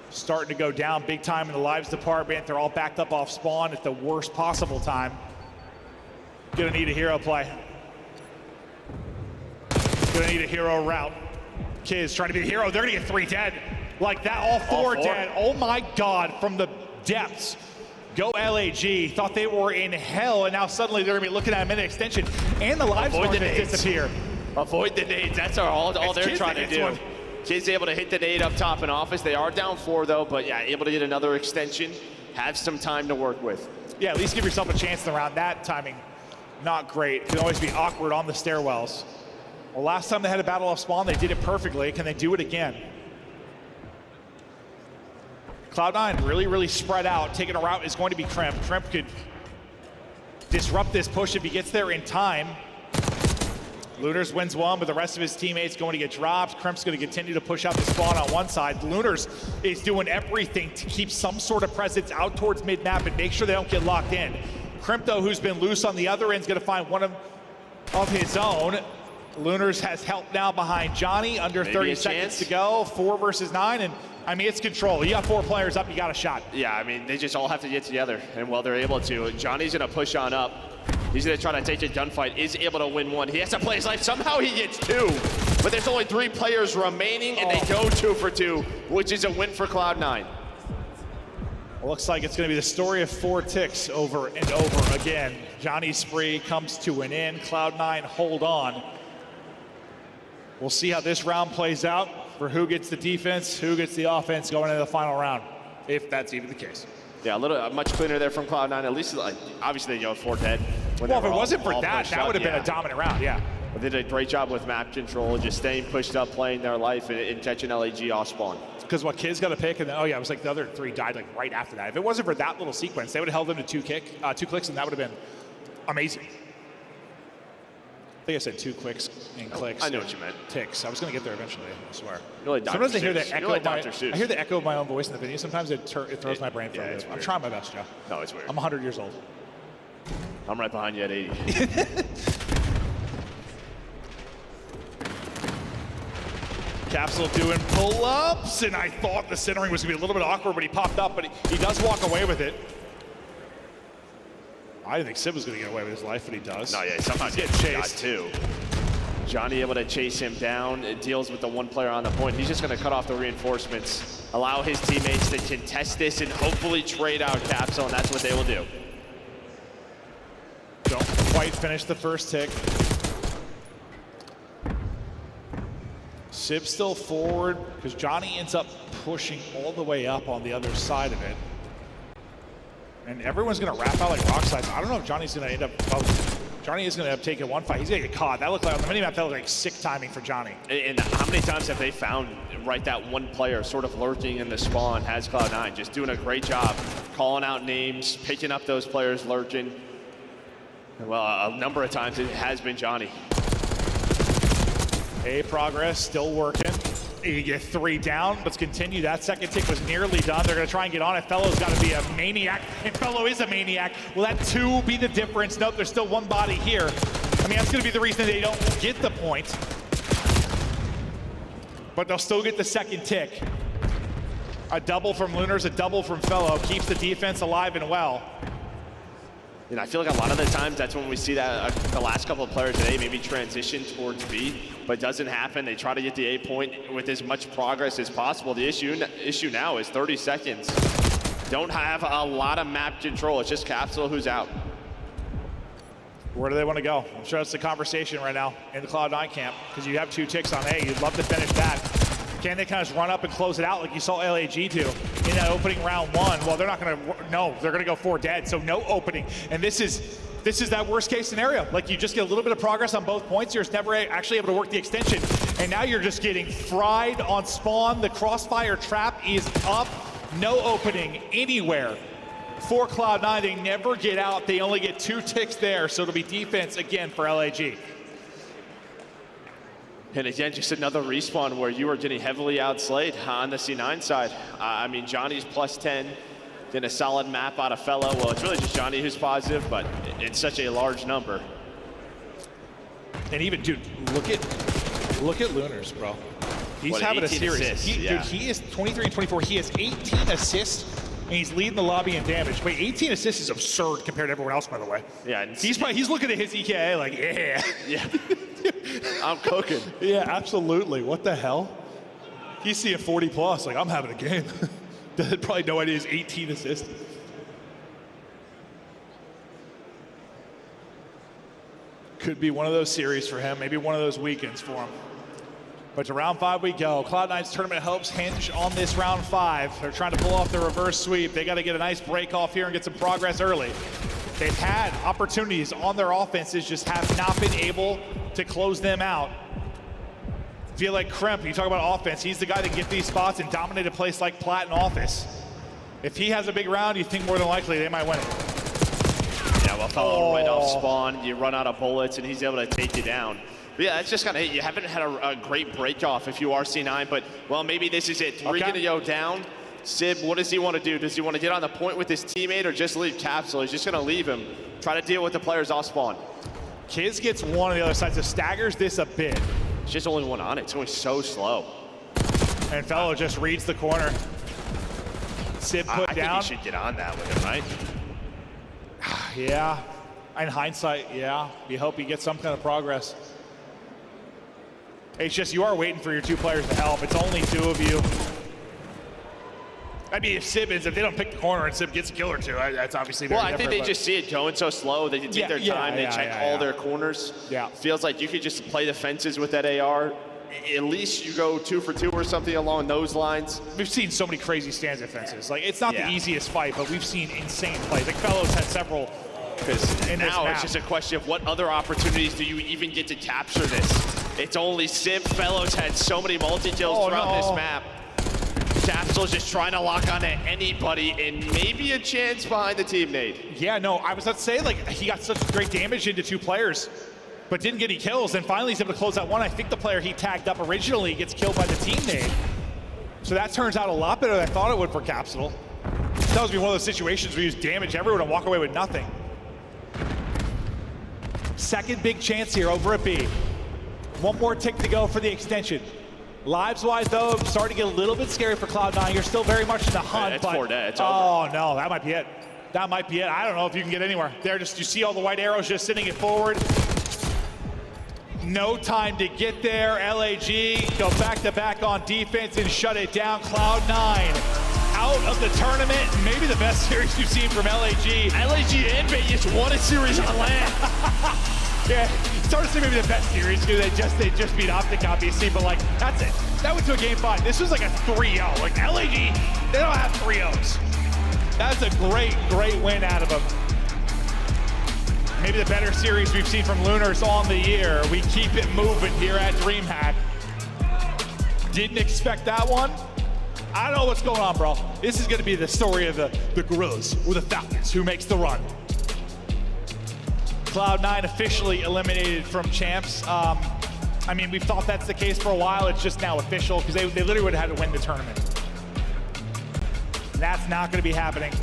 Starting to go down big time in the lives department. They're all backed up off spawn at the worst possible time. Gonna need a hero play. Gonna need a hero route. Kids trying to be the hero. They're gonna get 3 dead. Like that, all 4 dead. Oh my God, from the depths. Go LAG. Thought they were in hell, and now suddenly they're gonna be looking at a minute extension, and the lives are gonna disappear. Avoid the nades. That's all they're trying to do. Kids able to hit the nade up top in office. They are down 4 though, but yeah, able to get another extension. Have some time to work with. Yeah, at least give yourself a chance around that timing. Not great. Can always be awkward on the stairwells. Well, last time they had a battle off spawn, they did it perfectly. Can they do it again? Cloud9 really spread out. Taking a route is going to be Kremp. Kremp could disrupt this push if he gets there in time. Lunars wins 1, but the rest of his teammates going to get dropped. Kremp's going to continue to push out the spawn on one side. Lunars is doing everything to keep some sort of presence out towards mid-map and make sure they don't get locked in. Crypto, who's been loose on the other end, is going to find one of his own. Lunars has help now behind Johnny. Under 30 seconds to go. 4 versus 9, and I mean, it's control. You got 4 players up, you got a shot. Yeah, I mean, they just all have to get together, and well, they're able to. Johnny's gonna push on up. He's gonna try to take a gunfight, is able to win 1. He has to play his life. Somehow he gets 2, but there's only 3 players remaining, and they go 2 for 2, which is a win for Cloud9. Well, looks like it's gonna be the story of 4 ticks over and over again. Johnny's spree comes to an end. Cloud9 hold on. We'll see how this round plays out for who gets the defense, who gets the offense going into the final round, if that's even the case. Yeah, a little much cleaner there from Cloud9. At least, like, obviously, they go 4 dead. Well, if it wasn't for that, that would have been a dominant round, yeah. But they did a great job with map control, just staying pushed up, playing their life, and catching LAG off spawn. Because what Kids got to pick, and then, oh yeah, it was like the other 3 died like right after that. If it wasn't for that little sequence, they would have held them to 2 clicks, and that would have been amazing. I think I said 2 clicks and clicks. I know what you meant. Ticks. I was going to get there eventually, I swear. You're like sometimes I hear the echo. I hear the echo of my own voice in the video. Sometimes it throws my brain for a bit. I'm trying my best, Joe. No, it's weird. I'm 100 years old. I'm right behind you at 80. Capsule doing pull-ups, and I thought the centering was going to be a little bit awkward, but he popped up, but he does walk away with it. I didn't think Sid was going to get away with his life, but he does. No, yeah, sometimes he's getting chased too. Johnny able to chase him down. It deals with the 1 player on the point. He's just going to cut off the reinforcements, allow his teammates to contest this, and hopefully trade out Capsule, and that's what they will do. Don't quite finish the first tick. Sib still forward, because Johnny ends up pushing all the way up on the other side of it. And everyone's going to wrap out like rock slides. I don't know if Johnny's going to end up... Oh, Johnny is going to end up taking 1 fight. He's going to get caught. That looked like, on the minimap, that looked like sick timing for Johnny. And how many times have they found, right, that 1 player sort of lurking in the spawn has Cloud9, just doing a great job, calling out names, picking up those players lurking. Well, a number of times it has been Johnny. Progress, still working. You get 3 down. Let's continue. That second tick was nearly done. They're going to try and get on it. Fello's got to be a maniac, and Fellow is a maniac. Will that 2 be the difference? Nope, there's still 1 body here. I mean, that's going to be the reason they don't get the point. But they'll still get the second tick. A double from Lunars, a double from Fellow. Keeps the defense alive and well. And I feel like a lot of the times that's when we see that the last couple of players today maybe transition towards B, but it doesn't happen. They try to get the A point with as much progress as possible. The issue now is 30 seconds. Don't have a lot of map control. It's just Capsule who's out. Where do they want to go? I'm sure that's the conversation right now in the Cloud9 camp, because you have 2 ticks on A. You'd love to finish that. Can they kind of just run up and close it out like you saw LAG do in that opening round 1? Well, they're not going to, no, they're going to go 4 dead, so no opening. And this is that worst case scenario. Like, you just get a little bit of progress on both points. You're just never actually able to work the extension. And now you're just getting fried on spawn. The crossfire trap is up. No opening anywhere for Cloud9. They never get out. They only get 2 ticks there, so it'll be defense again for LAG. And again, just another respawn where you are getting heavily outslayed on the C9 side. I mean, Johnny's +10, then a solid map out of Fellow. Well, it's really just Johnny who's positive, but it's such a large number. And even, dude, look at Lunars, bro. He's having a series. Dude, he is 23 and 24. He has 18 assists, and he's leading the lobby in damage. Wait, 18 assists is absurd compared to everyone else, by the way. Yeah. He's looking at his EKA like, yeah. Yeah. I'm cooking. Yeah, absolutely. What the hell? He's seeing 40 plus. Like, I'm having a game. Had probably no idea he's 18 assists. Could be one of those series for him. Maybe one of those weekends for him. But to round 5 we go. Cloud9's tournament hopes hinge on this round 5. They're trying to pull off the reverse sweep. They got to get a nice break off here and get some progress early. They've had opportunities on their offenses, just have not been able to close them out. Feel like Kremp, you talk about offense, he's the guy that get these spots and dominate a place like Plat and Office. If he has a big round, you think more than likely they might win it. Yeah, well, Fellow right off spawn, you run out of bullets, and he's able to take you down. But yeah, that's just kind of, you haven't had a great break off if you are C9, but, well, maybe this is it. 3 gonna go down. Sib, what does he want to do? Does he want to get on the point with his teammate or just leave Capsule? He's just going to leave him, try to deal with the players off spawn. Kiz gets one on the other side, so staggers this a bit. It's just only one on it. It's going so slow. And Fellow just reads the corner. Sib put I down. think he should get on that with him, right? Yeah. In hindsight, yeah. You hope you get some kind of progress. It's just you are waiting for your two players to help. It's only two of you. I mean, if they don't pick the corner and Sib gets a kill or two, that's obviously very different. Well, I think they just see it going so slow. They can take their time. They check all their corners. Yeah. Feels like you could just play the fences with that AR. At least you go 2 for 2 or something along those lines. We've seen so many crazy stands defenses. Like, it's not the easiest fight, but we've seen insane plays. Like, Fellows had several. Because now it's just a question of what other opportunities do you even get to capture this? It's only Sib. Fellows had so many multi-kills throughout this map. Capsule's just trying to lock onto anybody and maybe a chance behind the team nade. Yeah, no, I was about to say, like, he got such great damage into two players, but didn't get any kills. And finally he's able to close out one. I think the player he tagged up originally gets killed by the team nade. So that turns out a lot better than I thought it would for Capsule. That was one of those situations where you just damage everyone and walk away with nothing. Second big chance here over at B. One more tick to go for the extension. Lives-wise, though, starting to get a little bit scary for Cloud9. You're still very much in the hunt, It's but 4 dead. It's oh over. no, that might be it. That might be it. I don't know if you can get anywhere. There, just you see all the white arrows just sending it forward. No time to get there. LAG go back-to-back on defense and shut it down. Cloud9 out of the tournament. Maybe the best series you've seen from LAG. LAG and Vegas won a series on land. Yeah, it's hard to say maybe the best series because they just beat Optic, obviously, but like, that's it. That went to a game 5. This was like a 3-0. Like, LAG, they don't have 3-0s. That's a great win out of them. Maybe the better series we've seen from Lunars on the year. We keep it moving here at DreamHack. Didn't expect that one. I don't know what's going on, bro. This is gonna be the story of the Gorillas or the Falcons who makes the run. Cloud9 officially eliminated from champs. I mean, we've thought that's the case for a while. It's just now official because they literally would have had to win the tournament. That's not going to be happening.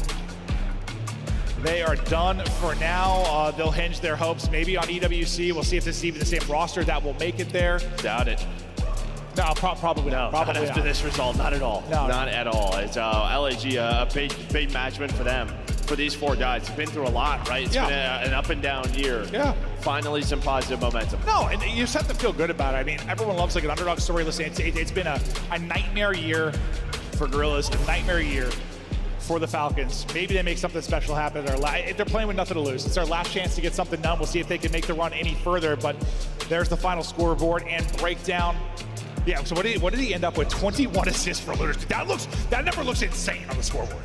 They are done for now. They'll hinge their hopes maybe on EWC. We'll see if this is even the same roster that will make it there. Doubt it. No, probably not. Probably not after this result. Not at all. No, not at all. It's LAG, a big match win for them. For these 4 guys, it's been through a lot, right? It's been an up and down year. Yeah. Finally, some positive momentum. No, and you just have to feel good about it. I mean, everyone loves like an underdog story. Listen, it's been a nightmare year for Gorillas, a nightmare year for the Falcons. Maybe they make something special happen. They're playing with nothing to lose. It's their last chance to get something done. We'll see if they can make the run any further, but there's the final scoreboard and breakdown. Yeah, so what did he end up with? 21 assists for Lunars. That number looks insane on the scoreboard.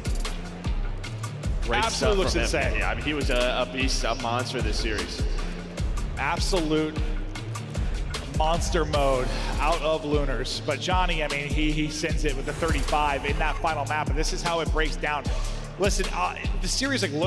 Great Absolutely looks stuff from him. insane. Yeah, I mean, he was a beast, a monster this series. Absolute monster mode out of Lunars. But Johnny, I mean, he sends it with the 35 in that final map, and this is how it breaks down. Listen, the series like look.